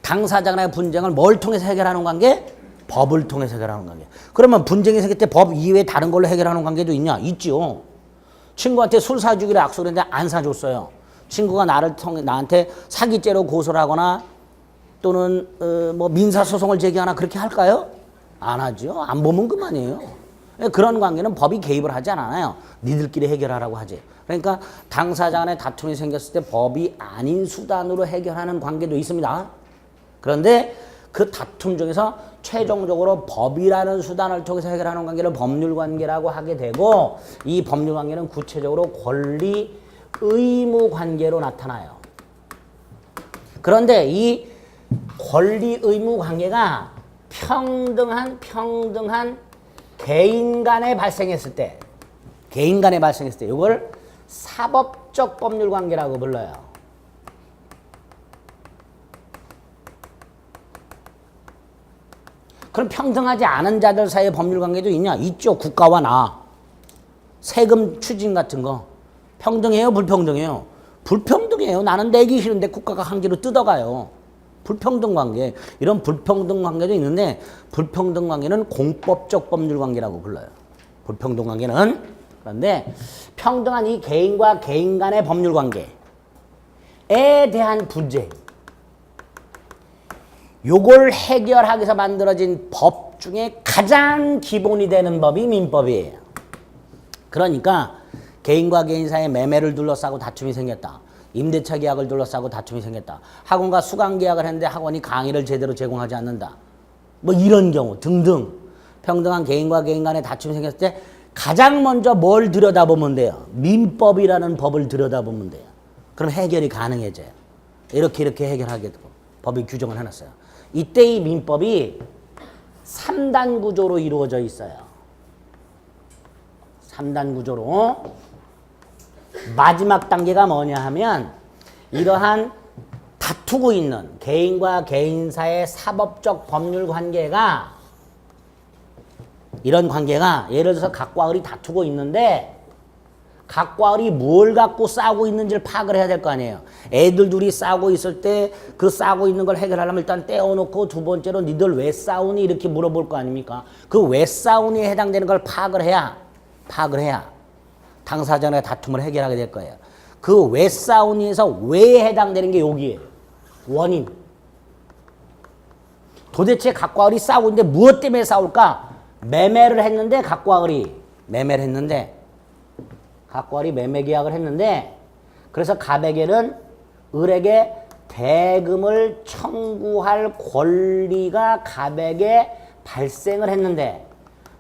Speaker 1: 당사자 간의 분쟁을 뭘 통해서 해결하는 관계? 법을 통해서 해결하는 관계. 그러면 분쟁이 생길 때 법 이외에 다른 걸로 해결하는 관계도 있냐? 있죠. 친구한테 술 사주기로 약속했는데 안 사줬어요. 친구가 나한테 사기죄로 고소를 하거나 또는 뭐 민사소송을 제기하나 그렇게 할까요? 안 하죠. 안 보면 그만이에요. 그런 관계는 법이 개입을 하지 않아요. 니들끼리 해결하라고 하지. 그러니까 당사자 간에 다툼이 생겼을 때 법이 아닌 수단으로 해결하는 관계도 있습니다. 그런데 그 다툼 중에서 최종적으로 법이라는 수단을 통해서 해결하는 관계를 법률관계라고 하게 되고, 이 법률관계는 구체적으로 권리, 의무 관계로 나타나요. 그런데 이 권리, 의무 관계가 평등한 개인 간에 발생했을 때, 이걸 사법적 법률 관계라고 불러요. 그럼 평등하지 않은 자들 사이의 법률 관계도 있냐? 있죠. 국가와 나. 세금 추징 같은 거. 평등해요? 불평등해요? 불평등해요. 나는 내기 싫은데 국가가 강제로 뜯어가요. 불평등 관계. 이런 불평등 관계도 있는데, 불평등 관계는 공법적 법률 관계라고 불러요. 불평등 관계는. 그런데 평등한 이 개인과 개인 간의 법률 관계에 대한 분쟁, 요걸 해결하기 위해서 만들어진 법 중에 가장 기본이 되는 법이 민법이에요. 그러니까 개인과 개인 사이에 매매를 둘러싸고 다툼이 생겼다. 임대차 계약을 둘러싸고 다툼이 생겼다. 학원과 수강 계약을 했는데 학원이 강의를 제대로 제공하지 않는다. 뭐 이런 경우 등등 평등한 개인과 개인 간에 다툼이 생겼을 때 가장 먼저 뭘 들여다보면 돼요? 민법이라는 법을 들여다보면 돼요. 그럼 해결이 가능해져요. 이렇게 해결하게 되고 법이 규정을 해놨어요. 이때 이 민법이 3단 구조로 이루어져 있어요. 3단 구조로. 마지막 단계가 뭐냐 하면, 이러한 다투고 있는 개인과 개인 사이의 사법적 법률 관계가, 이런 관계가 예를 들어서 각과 을이 다투고 있는데 각과 을이 뭘 갖고 싸우고 있는지를 파악을 해야 될 거 아니에요. 애들 둘이 싸우고 있을 때 그 싸우고 있는 걸 해결하려면 일단 떼어놓고, 두 번째로 니들 왜 싸우니 이렇게 물어볼 거 아닙니까? 그 왜 싸우니에 해당되는 걸 파악을 해야 당사자 간의 다툼을 해결하게 될 거예요. 그 왜 싸우니에서 왜 해당되는 게 여기에요. 원인. 도대체 각과 을이 싸우고 있는데 무엇 때문에 싸울까? 매매를 했는데 각과 을이 매매 계약을 했는데, 그래서 갑에게는 을에게 대금을 청구할 권리가 갑에게 발생을 했는데,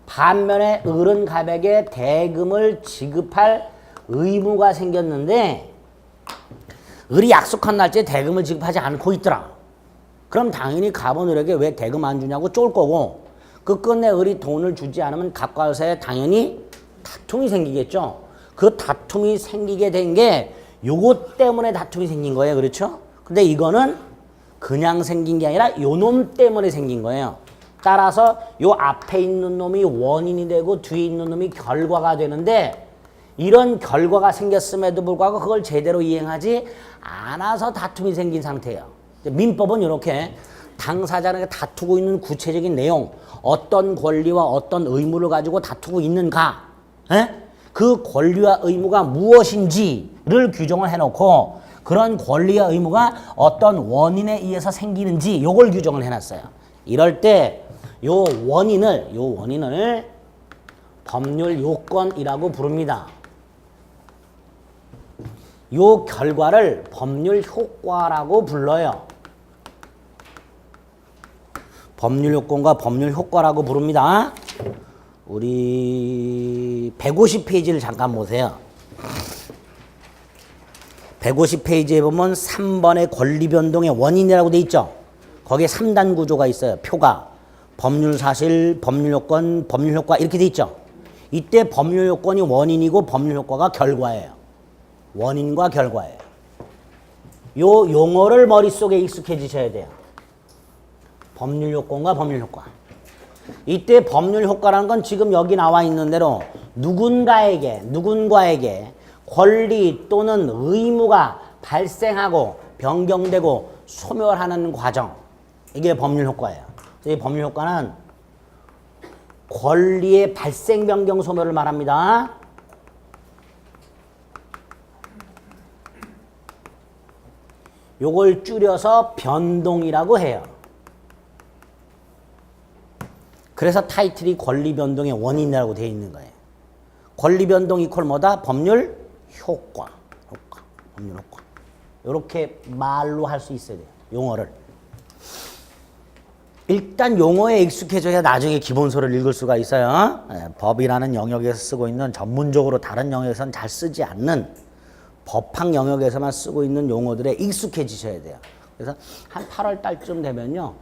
Speaker 1: 반면에 을은 갑에게 대금을 지급할 의무가 생겼는데, 을이 약속한 날짜에 대금을 지급하지 않고 있더라. 그럼 당연히 갑은 을에게 왜 대금 안 주냐고 쫄 거고, 그 끝내 을이 돈을 주지 않으면 갑과 을 사이에 당연히 다툼이 생기겠죠. 그 다툼이 생기게 된 게 요것 때문에 다툼이 생긴 거예요. 그렇죠? 근데 이거는 그냥 생긴 게 아니라 요 놈 때문에 생긴 거예요. 따라서 요 앞에 있는 놈이 원인이 되고 뒤에 있는 놈이 결과가 되는데, 이런 결과가 생겼음에도 불구하고 그걸 제대로 이행하지 않아서 다툼이 생긴 상태예요. 민법은 이렇게 당사자에게 다투고 있는 구체적인 내용, 어떤 권리와 어떤 의무를 가지고 다투고 있는가, 그 권리와 의무가 무엇인지를 규정을 해놓고 그런 권리와 의무가 어떤 원인에 의해서 생기는지 요걸 규정을 해놨어요. 이럴 때 요 원인을 법률 요건이라고 부릅니다. 요 결과를 법률 효과라고 불러요. 법률 요건과 법률 효과라고 부릅니다. 우리 150페이지를 잠깐 보세요. 150페이지에 보면 3번의 권리 변동의 원인이라고 돼 있죠. 거기에 3단 구조가 있어요. 표가 법률 사실, 법률 요건, 법률 효과 이렇게 돼 있죠. 이때 법률 요건이 원인이고 법률 효과가 결과예요. 원인과 결과예요. 요 용어를 머릿속에 익숙해지셔야 돼요. 법률 요건과 법률 효과. 이때 법률 효과라는 건 지금 여기 나와 있는 대로 누군가에게 권리 또는 의무가 발생하고 변경되고 소멸하는 과정. 이게 법률 효과예요. 이 법률 효과는 권리의 발생, 변경, 소멸을 말합니다. 요걸 줄여서 변동이라고 해요. 그래서 타이틀이 권리 변동의 원인이라고 되어 있는 거예요. 권리 변동 이퀄 뭐다? 법률 효과. 법률 효과. 이렇게 말로 할 수 있어야 돼요. 용어를. 일단 용어에 익숙해져야 나중에 기본서를 읽을 수가 있어요. 법이라는 영역에서 쓰고 있는 전문적으로 다른 영역에서는 잘 쓰지 않는 법학 영역에서만 쓰고 있는 용어들에 익숙해지셔야 돼요. 그래서 한 8월 달쯤 되면요.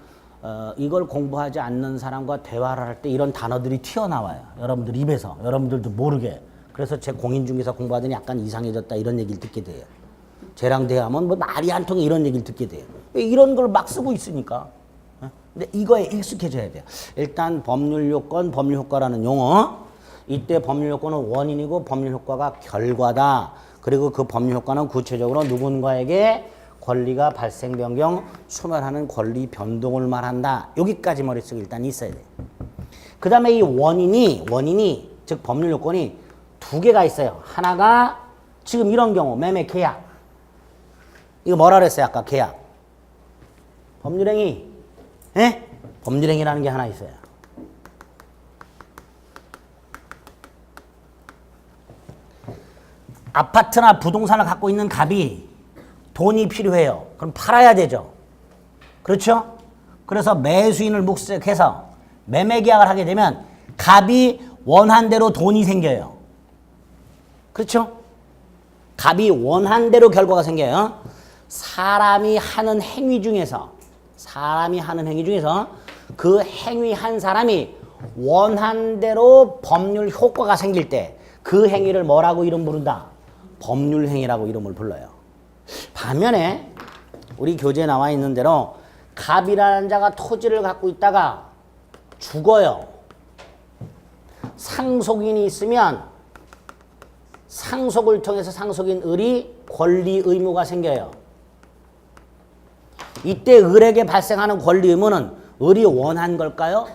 Speaker 1: 이걸 공부하지 않는 사람과 대화를 할 때 이런 단어들이 튀어나와요. 여러분들 입에서. 여러분들도 모르게. 그래서 제 공인중개사 공부하더니 약간 이상해졌다 이런 얘기를 듣게 돼요. 쟤랑 대화하면 뭐 말이 안 통해 이런 얘기를 듣게 돼요. 이런 걸 막 쓰고 있으니까. 근데 이거에 익숙해져야 돼요. 일단 법률 요건, 법률 효과라는 용어. 이때 법률 요건은 원인이고 법률 효과가 결과다. 그리고 그 법률 효과는 구체적으로 누군가에게 권리가 발생, 변경, 소멸하는 권리 변동을 말한다. 여기까지 머릿속에 일단 있어야 돼요. 그 다음에 이 원인이 즉 법률 요건이 두 개가 있어요. 하나가 지금 이런 경우 매매 계약. 이거 뭐라 그랬어요? 아까 계약. 법률행위. 법률행위라는 게 하나 있어요. 아파트나 부동산을 갖고 있는 갑이 돈이 필요해요. 그럼 팔아야 되죠. 그렇죠? 그래서 매수인을 묵색해서 매매 계약을 하게 되면 갑이 원한 대로 돈이 생겨요. 그렇죠? 갑이 원한 대로 결과가 생겨요. 사람이 하는 행위 중에서 그 행위한 사람이 원한 대로 법률 효과가 생길 때 그 행위를 뭐라고 이름 부른다? 법률 행위라고 이름을 불러요. 반면에 우리 교재에 나와 있는 대로 갑이라는 자가 토지를 갖고 있다가 죽어요. 상속인이 있으면 상속을 통해서 상속인 을이 권리 의무가 생겨요. 이때 을에게 발생하는 권리 의무는 을이 원한 걸까요?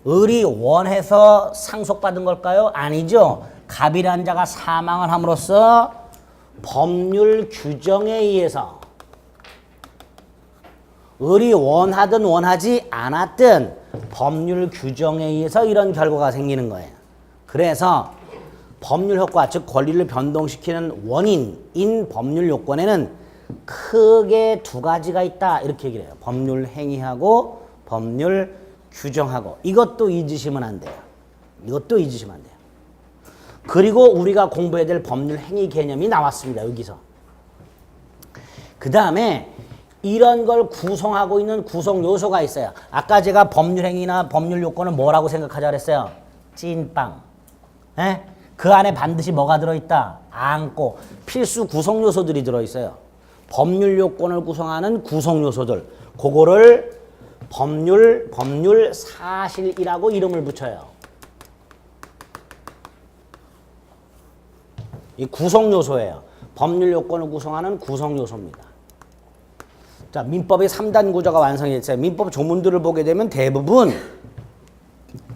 Speaker 1: 을이 원해서 상속받은 걸까요? 아니죠. 갑이라는 자가 사망을 함으로써 법률 규정에 의해서 을이 원하든 원하지 않았든 법률 규정에 의해서 이런 결과가 생기는 거예요. 그래서 법률 효과, 즉 권리를 변동시키는 원인인 법률 요건에는 크게 두 가지가 있다. 이렇게 얘기를 해요. 법률 행위하고 법률 규정하고. 이것도 잊으시면 안 돼요. 그리고 우리가 공부해야 될 법률 행위 개념이 나왔습니다. 여기서. 그 다음에 이런 걸 구성하고 있는 구성 요소가 있어요. 아까 제가 법률 행위나 법률 요건을 뭐라고 생각하자 그랬어요? 찐빵. 그 안에 반드시 뭐가 들어있다? 안고. 필수 구성 요소들이 들어있어요. 법률 요건을 구성하는 구성 요소들. 그거를 법률 사실이라고 이름을 붙여요. 이 구성 요소예요. 법률 요건을 구성하는 구성 요소입니다. 자, 민법의 3단 구조가 완성이 됐어요. 민법 조문들을 보게 되면 대부분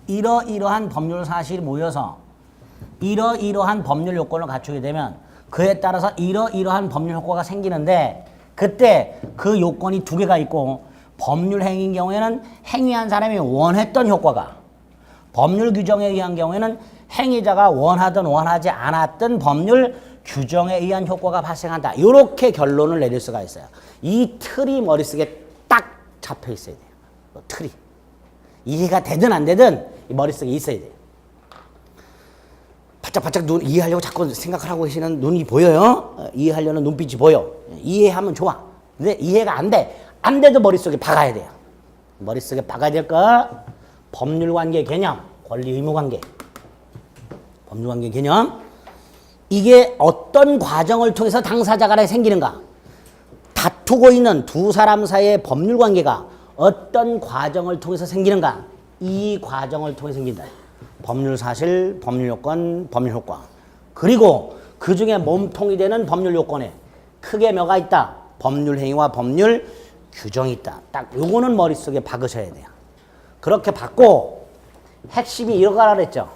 Speaker 1: 이러이러한 법률 사실이 모여서 이러이러한 법률 요건을 갖추게 되면 그에 따라서 이러이러한 법률 효과가 생기는데 그때 그 요건이 두 개가 있고 법률 행위인 경우에는 행위한 사람이 원했던 효과가 법률 규정에 의한 경우에는 행위자가 원하든 원하지 않았던 법률 규정에 의한 효과가 발생한다. 이렇게 결론을 내릴 수가 있어요. 이 틀이 머릿속에 딱 잡혀 있어야 돼요. 틀이. 이해가 되든 안 되든 이 머릿속에 있어야 돼요. 바짝바짝 눈 이해하려고 자꾸 생각하고 계시는 눈이 보여요. 이해하려는 눈빛이 보여. 이해하면 좋아. 근데 이해가 안 돼. 안 돼도 머릿속에 박아야 돼요. 머릿속에 박아야 될 거 법률관계 개념, 권리의무관계. 법률관계 개념. 이게 어떤 과정을 통해서 당사자 간에 생기는가? 다투고 있는 두 사람 사이의 법률관계가 어떤 과정을 통해서 생기는가? 이 과정을 통해 생긴다. 법률사실, 법률요건, 법률효과. 그리고 그 중에 몸통이 되는 법률요건에 크게 뭐가 있다? 법률행위와 법률규정이 있다. 딱 요거는 머릿속에 박으셔야 돼요. 그렇게 받고 핵심이 이거라 그랬죠.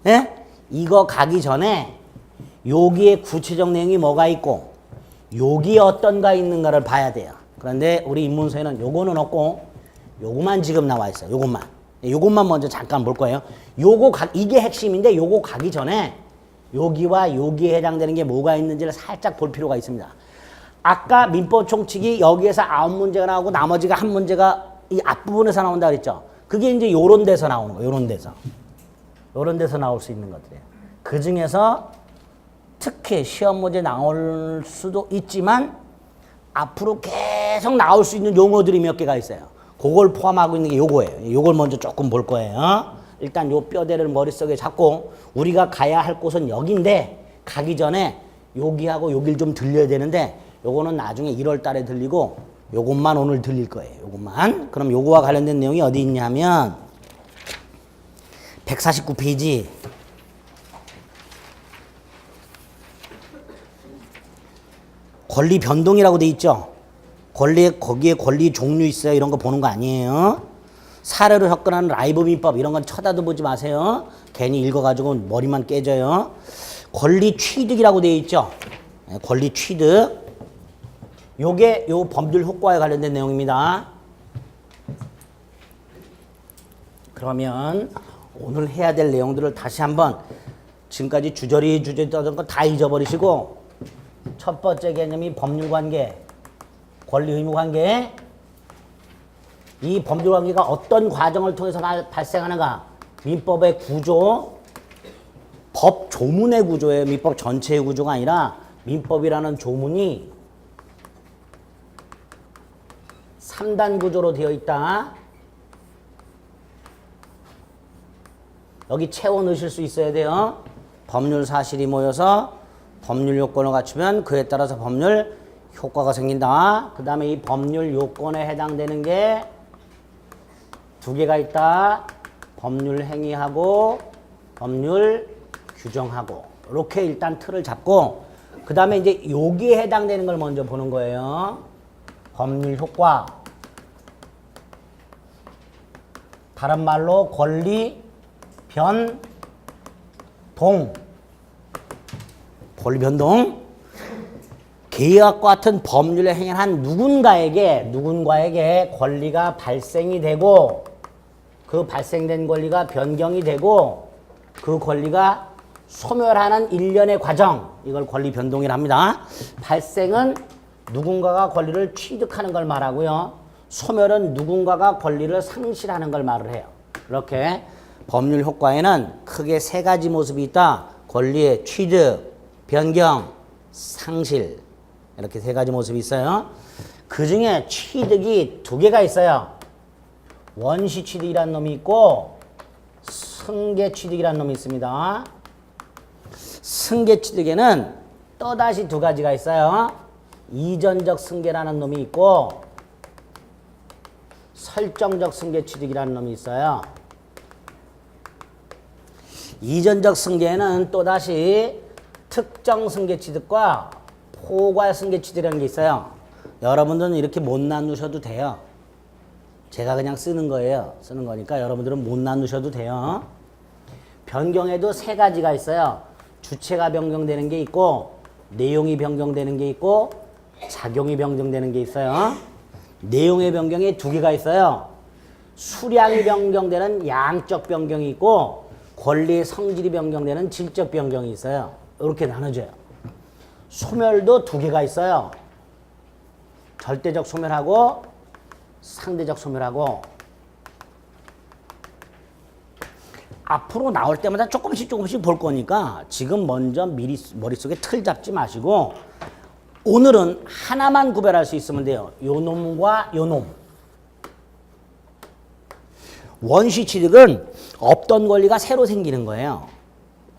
Speaker 1: 예? 이거 가기 전에 여기에 구체적 내용이 뭐가 있고 여기에 어떤가 있는가를 봐야 돼요. 그런데 우리 입문서에는 요거는 없고 요거만 지금 나와 있어요. 요것만 먼저 잠깐 볼 거예요. 이게 핵심인데 요거 가기 전에 여기와 여기에 해당되는 게 뭐가 있는지를 살짝 볼 필요가 있습니다. 아까 민법 총칙이 여기에서 9문제가 나오고 나머지가 한 문제가 이 앞부분에서 나온다 그랬죠. 그게 이제 요런 데서 나오는 거예요. 요런 데서 나올 수 있는 것들이에요. 그 중에서 특히 시험 문제 나올 수도 있지만 앞으로 계속 나올 수 있는 용어들이 몇 개가 있어요. 그걸 포함하고 있는 게 요거예요. 요걸 먼저 조금 볼 거예요. 일단 요 뼈대를 머릿속에 잡고 우리가 가야 할 곳은 여기인데 가기 전에 여기하고 여길 좀 들려야 되는데 요거는 나중에 1월 달에 들리고 요것만 오늘 들릴 거예요. 요것만. 그럼 요거와 관련된 내용이 어디 있냐면 149페이지 권리 변동이라고 돼 있죠. 거기에 권리 종류 있어요. 이런 거 보는 거 아니에요. 사례로 접근하는 라이브 민법 이런 건 쳐다도 보지 마세요. 괜히 읽어가지고 머리만 깨져요. 권리 취득이라고 돼 있죠. 권리 취득. 요게 요 법률 효과에 관련된 내용입니다. 그러면 오늘 해야 될 내용들을 다시 한번 지금까지 주저리 떠던 거 다 잊어버리시고 첫 번째 개념이 법률관계. 권리의무관계. 이 법률관계가 어떤 과정을 통해서 발생하는가? 민법의 구조, 법 조문의 구조예요. 민법 전체의 구조가 아니라 민법이라는 조문이 3단 구조로 되어 있다. 여기 채워 넣으실 수 있어야 돼요. 법률 사실이 모여서 법률 요건을 갖추면 그에 따라서 법률 효과가 생긴다. 그 다음에 이 법률 요건에 해당되는 게 두 개가 있다. 법률 행위하고 법률 규정하고. 이렇게 일단 틀을 잡고 그 다음에 이제 여기에 해당되는 걸 먼저 보는 거예요. 법률 효과. 다른 말로 권리 변동. 권리 변동. 계약과 같은 법률을 행한 누군가에게 권리가 발생이 되고 그 발생된 권리가 변경이 되고 그 권리가 소멸하는 일련의 과정, 이걸 권리 변동이라 합니다. 발생은 누군가가 권리를 취득하는 걸 말하고요. 소멸은 누군가가 권리를 상실하는 걸 말을 해요. 이렇게 법률 효과에는 크게 세 가지 모습이 있다. 권리의 취득, 변경, 상실. 이렇게 세 가지 모습이 있어요. 그 중에 취득이 두 개가 있어요. 원시 취득이라는 놈이 있고 승계 취득이라는 놈이 있습니다. 승계 취득에는 또다시 두 가지가 있어요. 이전적 승계라는 놈이 있고 설정적 승계 취득이라는 놈이 있어요. 이전적 승계는 또다시 특정 승계취득과 포괄 승계취득이라는 게 있어요. 여러분들은 이렇게 못 나누셔도 돼요. 제가 그냥 쓰는 거예요. 쓰는 거니까 여러분들은 못 나누셔도 돼요. 변경에도 세 가지가 있어요. 주체가 변경되는 게 있고, 내용이 변경되는 게 있고, 작용이 변경되는 게 있어요. 내용의 변경이 두 개가 있어요. 수량이 변경되는 양적 변경이 있고, 권리의 성질이 변경되는 질적 변경이 있어요. 이렇게 나눠져요. 소멸도 두 개가 있어요. 절대적 소멸하고 상대적 소멸하고. 앞으로 나올 때마다 조금씩 볼 거니까 지금 먼저 미리 머릿속에 틀 잡지 마시고 오늘은 하나만 구별할 수 있으면 돼요. 요 놈과 요 놈. 원시취득은 없던 권리가 새로 생기는 거예요.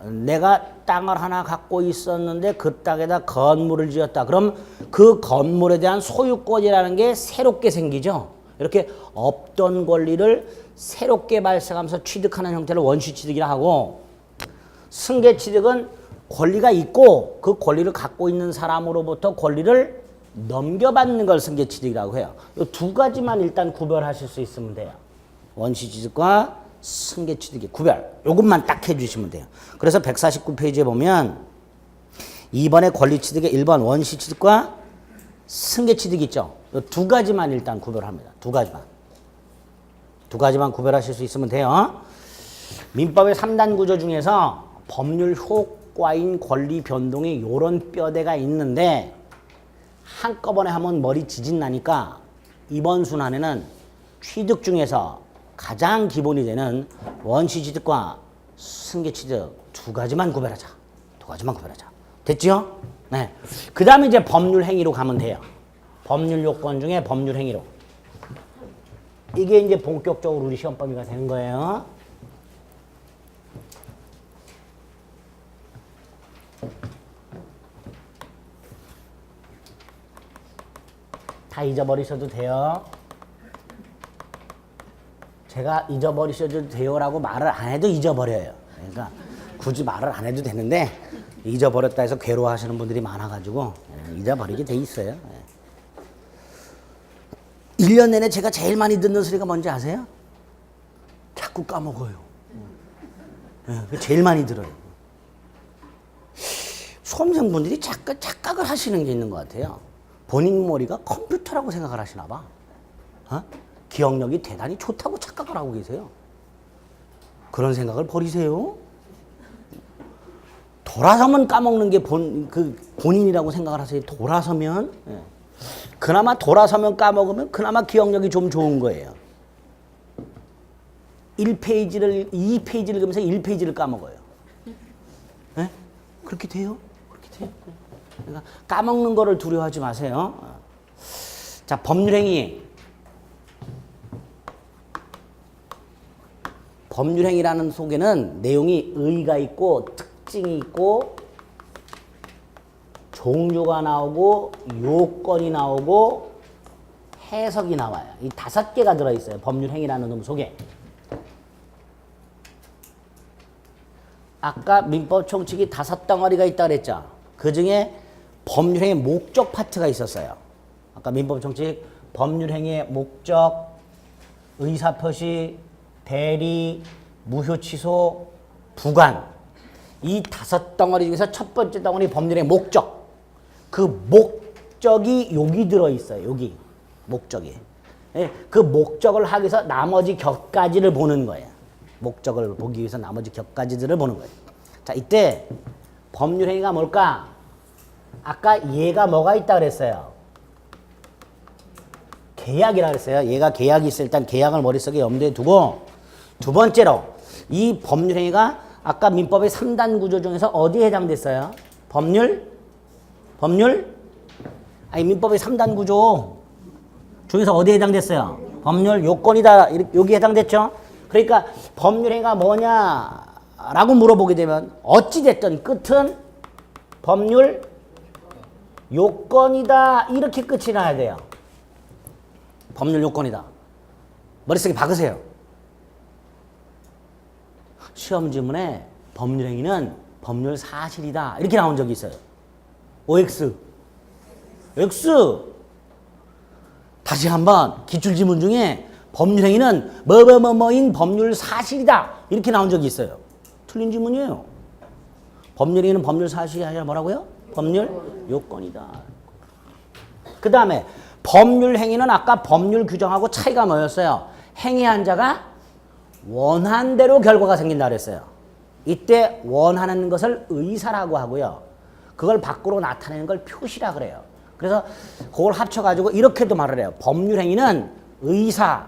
Speaker 1: 내가 땅을 하나 갖고 있었는데 그 땅에다 건물을 지었다. 그럼 그 건물에 대한 소유권이라는 게 새롭게 생기죠. 이렇게 없던 권리를 새롭게 발생하면서 취득하는 형태를 원시취득이라 하고, 승계취득은 권리가 있고 그 권리를 갖고 있는 사람으로부터 권리를 넘겨받는 걸 승계취득이라고 해요. 이 두 가지만 일단 구별하실 수 있으면 돼요. 원시취득과 승계취득의 구별. 요것만 딱 해주시면 돼요. 그래서 149페이지에 보면 2번의 권리취득의 1번 원시취득과 승계취득이 있죠. 이 두 가지만 일단 구별합니다. 두 가지만. 두 가지만 구별하실 수 있으면 돼요. 민법의 3단 구조 중에서 법률 효과인 권리 변동이 요런 뼈대가 있는데 한꺼번에 하면 머리 지진 나니까 이번 순환에는 취득 중에서 가장 기본이 되는 원시취득과 승계취득 두 가지만 구별하자. 두 가지만 구별하자. 됐죠? 네. 그 다음에 이제 법률 행위로 가면 돼요. 법률 요건 중에 법률 행위로. 이게 이제 본격적으로 우리 시험 범위가 되는 거예요. 다 잊어버리셔도 돼요. 제가 잊어버리셔도 돼요라고 말을 안 해도 잊어버려요. 그러니까 굳이 말을 안 해도 되는데 잊어버렸다 해서 괴로워하시는 분들이 많아가지고 잊어버리게 돼 있어요. 1년 내내 제가 제일 많이 듣는 소리가 뭔지 아세요? 자꾸 까먹어요. 제일 많이 들어요. 수험생분들이 착각을 하시는 게 있는 것 같아요. 본인 머리가 컴퓨터라고 생각을 하시나 봐. 기억력이 대단히 좋다고 착각을 하고 계세요. 그런 생각을 버리세요. 돌아서면 까먹는 게 본인이라고 생각을 하세요. 돌아서면. 그나마 돌아서면 까먹으면 그나마 기억력이 좀 좋은 거예요. 2페이지를 읽으면서 1페이지를 까먹어요. 네? 그렇게 돼요? 그렇게 돼요? 그러니까 까먹는 거를 두려워하지 마세요. 자, 법률행위. 법률행위라는 속에는 내용이 의의가 있고 특징이 있고 종류가 나오고 요건이 나오고 해석이 나와요. 이 5개가 들어있어요. 법률행위라는 놈 속에. 아까 민법 총칙이 5덩어리가 있다고 그랬죠. 그 중에 법률행위 목적 파트가 있었어요. 아까 민법 총칙 법률행위의 목적, 의사표시, 대리, 무효 취소, 부관. 이 5덩어리 중에서 첫 번째 덩어리 법률행위 목적. 그 목적이 여기 들어있어요. 여기. 목적이. 그 목적을 하기 위해서 나머지 격가지를 보는 거예요. 목적을 보기 위해서 나머지 격가지들을 보는 거예요. 자, 이때 법률행위가 뭘까? 아까 얘가 뭐가 있다 그랬어요? 계약이라 그랬어요. 얘가 계약이 있을 때 일단 계약을 머릿속에 염두에 두고 두 번째로 이 법률행위가 아까 민법의 3단 구조 중에서 어디에 해당됐어요? 아니 민법의 3단 구조 중에서 어디에 해당됐어요? 법률 요건이다. 여기 해당됐죠? 그러니까 법률행위가 뭐냐라고 물어보게 되면 어찌됐든 끝은 법률 요건이다. 이렇게 끝이 나야 돼요. 법률 요건이다. 머릿속에 박으세요. 시험 지문에 법률행위는 법률 사실이다. 이렇게 나온 적이 있어요. OX. X. 다시 한번 기출지문 중에 법률행위는 뭐뭐뭐뭐인 법률 사실이다. 이렇게 나온 적이 있어요. 틀린 지문이에요. 법률행위는 법률 사실이 아니라 뭐라고요? 법률 요건이다. 그 다음에 법률행위는 아까 법률 규정하고 차이가 뭐였어요? 행위한 자가 원한 대로 결과가 생긴다 그랬어요. 이때 원하는 것을 의사라고 하고요. 그걸 밖으로 나타내는 걸 표시라 그래요. 그래서 그걸 합쳐가지고 이렇게도 말을 해요. 법률행위는 의사,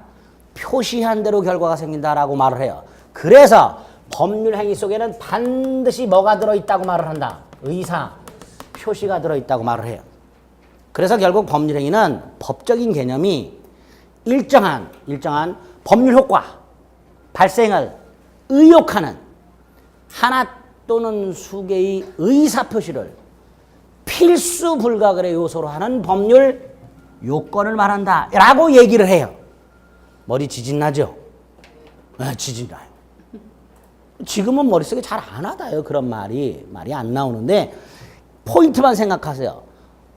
Speaker 1: 표시한 대로 결과가 생긴다라고 말을 해요. 그래서 법률행위 속에는 반드시 뭐가 들어있다고 말을 한다. 의사, 표시가 들어있다고 말을 해요. 그래서 결국 법률행위는 법적인 개념이 일정한 법률 효과 발생을 의욕하는 하나 또는 수개의 의사표시를 필수 불가결의 요소로 하는 법률 요건을 말한다 라고 얘기를 해요. 머리 지진 나죠? 네, 지진 나요. 지금은 머릿속에 잘 안 와닿아요. 그런 말이 안 나오는데 포인트만 생각하세요.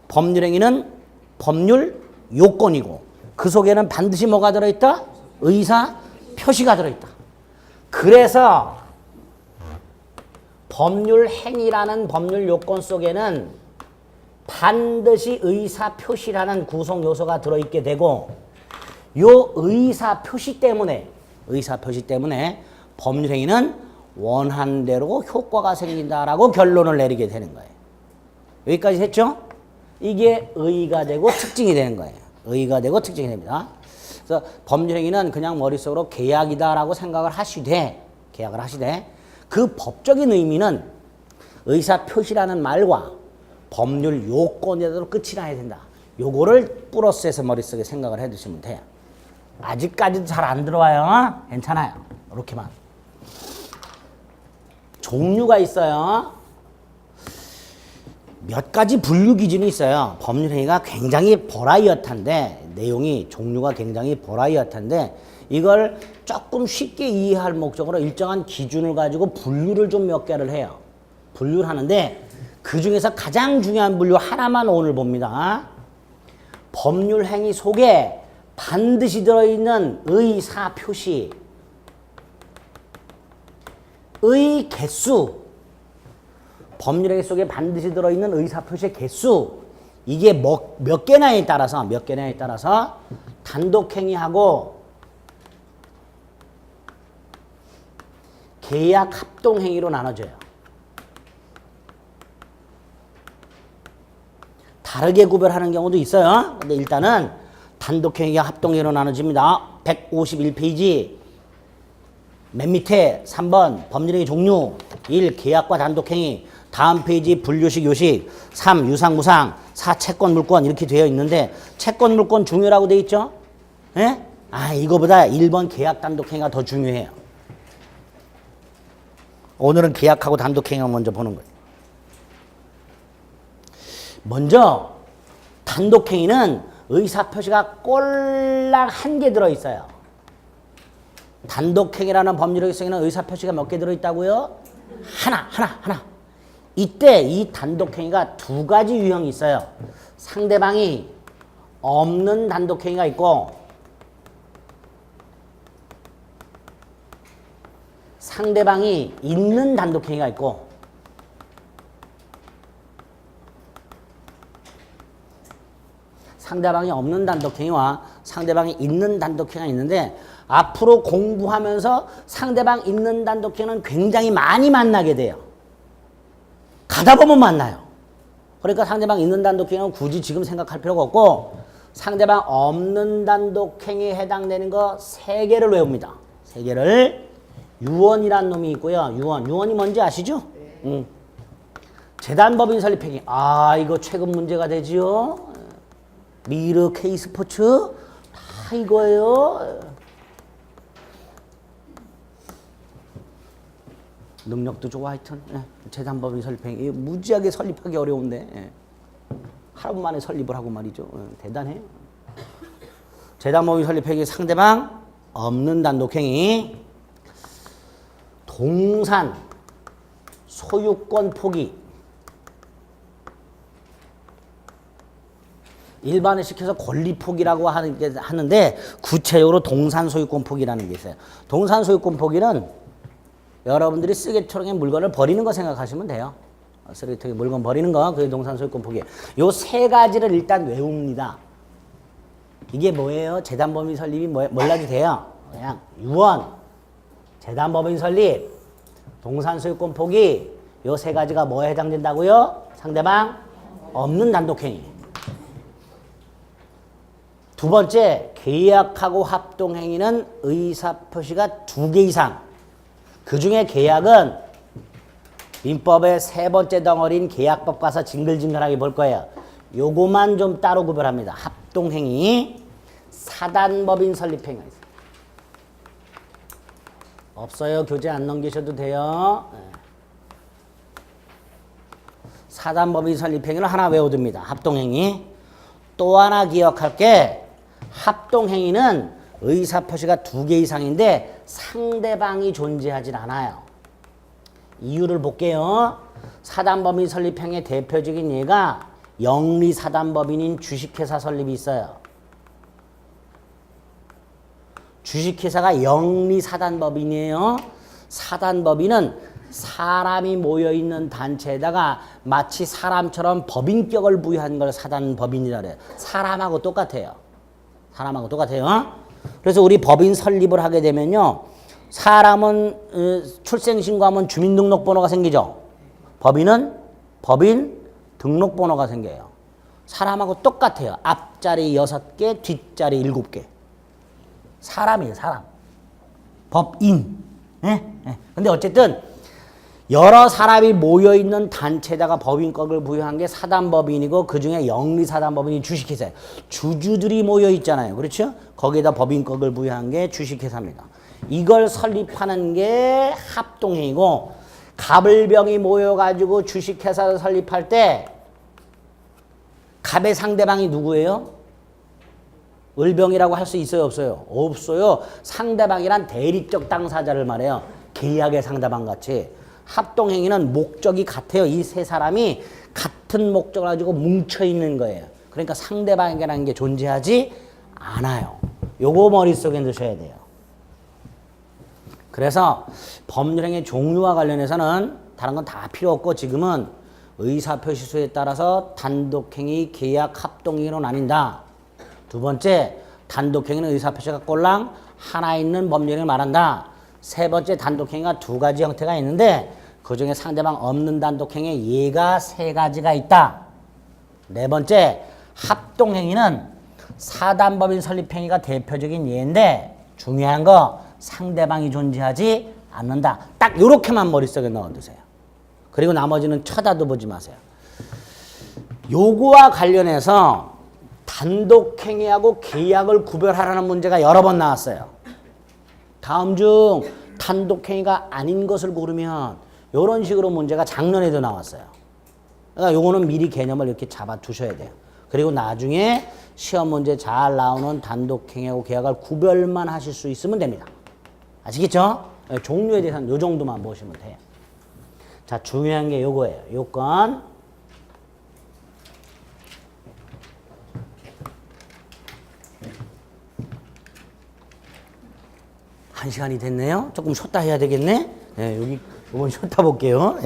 Speaker 1: 법률행위는 법률 요건이고 그 속에는 반드시 뭐가 들어있다? 의사 표시가 들어있다. 그래서 법률행위라는 법률 요건 속에는 반드시 의사 표시라는 구성 요소가 들어있게 되고 요 의사 표시 때문에 법률행위는 원한 대로 효과가 생긴다라고 결론을 내리게 되는 거예요. 여기까지 했죠? 이게 의의가 되고 특징이 되는 거예요. 의의가 되고 특징이 됩니다. 그래서 법률행위는 그냥 머릿속으로 계약이다라고 생각을 하시되 그 법적인 의미는 의사표시라는 말과 법률 요건에도 끝이 나야 된다. 요거를 플러스해서 머릿속에 생각을 해두시면 돼요. 아직까지도 잘 안 들어와요. 괜찮아요. 이렇게만. 종류가 있어요. 몇 가지 분류 기준이 있어요. 법률행위가 굉장히 버라이어티한데 내용이 종류가 굉장히 버라이어티한데 이걸 조금 쉽게 이해할 목적으로 일정한 기준을 가지고 분류를 좀 몇 개를 해요. 분류를 하는데 그 중에서 가장 중요한 분류 하나만 오늘 봅니다. 법률행위 속에 반드시 들어있는 의사 표시, 의 개수, 법률행위 속에 반드시 들어있는 의사표시의 개수 이게 몇 개냐에 따라서 단독행위하고 계약 합동행위로 나눠져요. 다르게 구별하는 경우도 있어요. 근데 일단은 단독행위와 합동행위로 나눠집니다. 151페이지 맨 밑에 3번 법률행위 종류 1. 계약과 단독행위 다음 페이지 분류식 요식 3. 유상무상 4. 채권 물권 이렇게 되어 있는데 채권 물권 중요라고 되어 있죠? 예? 이거보다 1번 계약 단독행위가 더 중요해요. 오늘은 계약하고 단독행위를 먼저 보는 거예요. 먼저 단독행위는 의사표시가 꼴랑 한 개 들어있어요. 단독행위라는 법률행위 속에는 의사표시가 몇 개 들어있다고요? 하나. 이때 이 단독행위가 두 가지 유형이 있어요. 상대방이 없는 단독행위가 있고 상대방이 있는 단독행위가 있고 상대방이 없는 단독행위와 상대방이 있는 단독행위가 있는데 앞으로 공부하면서 상대방 있는 단독행위는 굉장히 많이 만나게 돼요. 가다 보면 만나요. 그러니까 상대방 있는 단독행위는 굳이 지금 생각할 필요가 없고 상대방 없는 단독행위에 해당되는 거 3개를 외웁니다. 3개를. 유언이란 놈이 있고요. 유언이 뭔지 아시죠? 재단법인 설립행위. 이거 최근 문제가 되지요. 미르 K스포츠 다 이거예요. 능력도 좋아 하여튼 재단법인 설립행위 무지하게 설립하기 어려운데 하루 만에 설립을 하고 말이죠. 대단해요. 재단법인 설립행위 상대방 없는 단독행위 동산 소유권 포기. 일반을 시켜서 권리 포기라고 하는데 구체적으로 동산 소유권 포기라는 게 있어요. 동산 소유권 포기는 여러분들이 쓰레기통에 물건을 버리는 거 생각하시면 돼요. 쓰레기통에 물건 버리는 거, 그게 동산 소유권 포기예요. 요 세 가지를 일단 외웁니다. 이게 뭐예요? 재단법인 설립이 몰라도 돼요. 그냥 유언, 재단법인 설립, 동산 소유권 포기, 요 세 가지가 뭐에 해당된다고요? 상대방 없는 단독행위. 두 번째, 계약하고 합동행위는 의사표시가 2개 이상. 그 중에 계약은 민법의 세 번째 덩어리인 계약법 가서 징글징글하게 볼 거예요. 요거만 좀 따로 구별합니다. 합동행위, 사단법인 설립행위가 있어요. 없어요. 교재 안 넘기셔도 돼요. 사단법인 설립행위를 하나 외워둡니다. 합동행위. 또 하나 기억할 게 합동행위는 의사표시가 2개 이상인데 상대방이 존재하진 않아요. 이유를 볼게요. 사단법인 설립행위의 대표적인 예가 영리사단법인인 주식회사 설립이 있어요. 주식회사가 영리사단법인이에요. 사단법인은 사람이 모여있는 단체에다가 마치 사람처럼 법인격을 부여한 걸 사단법인이라 그래요. 사람하고 똑같아요. 사람하고 똑같아요. 그래서 우리 법인 설립을 하게 되면요. 사람은 출생신고하면 주민등록번호가 생기죠. 법인은 법인 등록번호가 생겨요. 사람하고 똑같아요. 앞자리 6개, 뒷자리 7개. 사람이에요, 사람. 법인. 근데 어쨌든 여러 사람이 모여있는 단체에다가 법인격을 부여한 게 사단법인이고 그중에 영리사단법인이 주식회사예요. 주주들이 모여있잖아요. 그렇죠? 거기에다 법인격을 부여한 게 주식회사입니다. 이걸 설립하는 게 합동행위고 갑을병이 모여가지고 주식회사를 설립할 때 갑의 상대방이 누구예요? 을병이라고 할 수 있어요? 없어요? 없어요. 상대방이란 대립적 당사자를 말해요. 계약의 상대방 같이. 합동행위는 목적이 같아요. 이 세 사람이 같은 목적을 가지고 뭉쳐있는 거예요. 그러니까 상대방이라는 게 존재하지 않아요. 요거 머릿속에 넣으셔야 돼요. 그래서 법률행위 종류와 관련해서는 다른 건 다 필요 없고 지금은 의사표시수에 따라서 단독행위, 계약, 합동행위로 나뉜다. 두 번째, 단독행위는 의사표시가 꼴랑 하나 있는 법률행위를 말한다. 세 번째, 단독행위가 2가지 형태가 있는데 그중에 상대방 없는 단독행위 예가 3가지가 있다. 네 번째, 합동행위는 사단법인 설립행위가 대표적인 예인데 중요한 거 상대방이 존재하지 않는다. 딱 요렇게만 머릿속에 넣어두세요. 그리고 나머지는 쳐다도 보지 마세요. 요거와 관련해서 단독행위하고 계약을 구별하라는 문제가 여러 번 나왔어요. 다음 중 단독행위가 아닌 것을 고르면 이런 식으로 문제가 작년에도 나왔어요. 그러니까 요거는 미리 개념을 이렇게 잡아 두셔야 돼요. 그리고 나중에 시험 문제 잘 나오는 단독행위하고 계약을 구별만 하실 수 있으면 됩니다. 아시겠죠? 종류에 대해서는 요 정도만 보시면 돼요. 자, 중요한 게 요거예요. 요건 한 시간이 됐네요. 조금 쉬었다 해야 되겠네. 여기 이번 쉬었다 볼게요.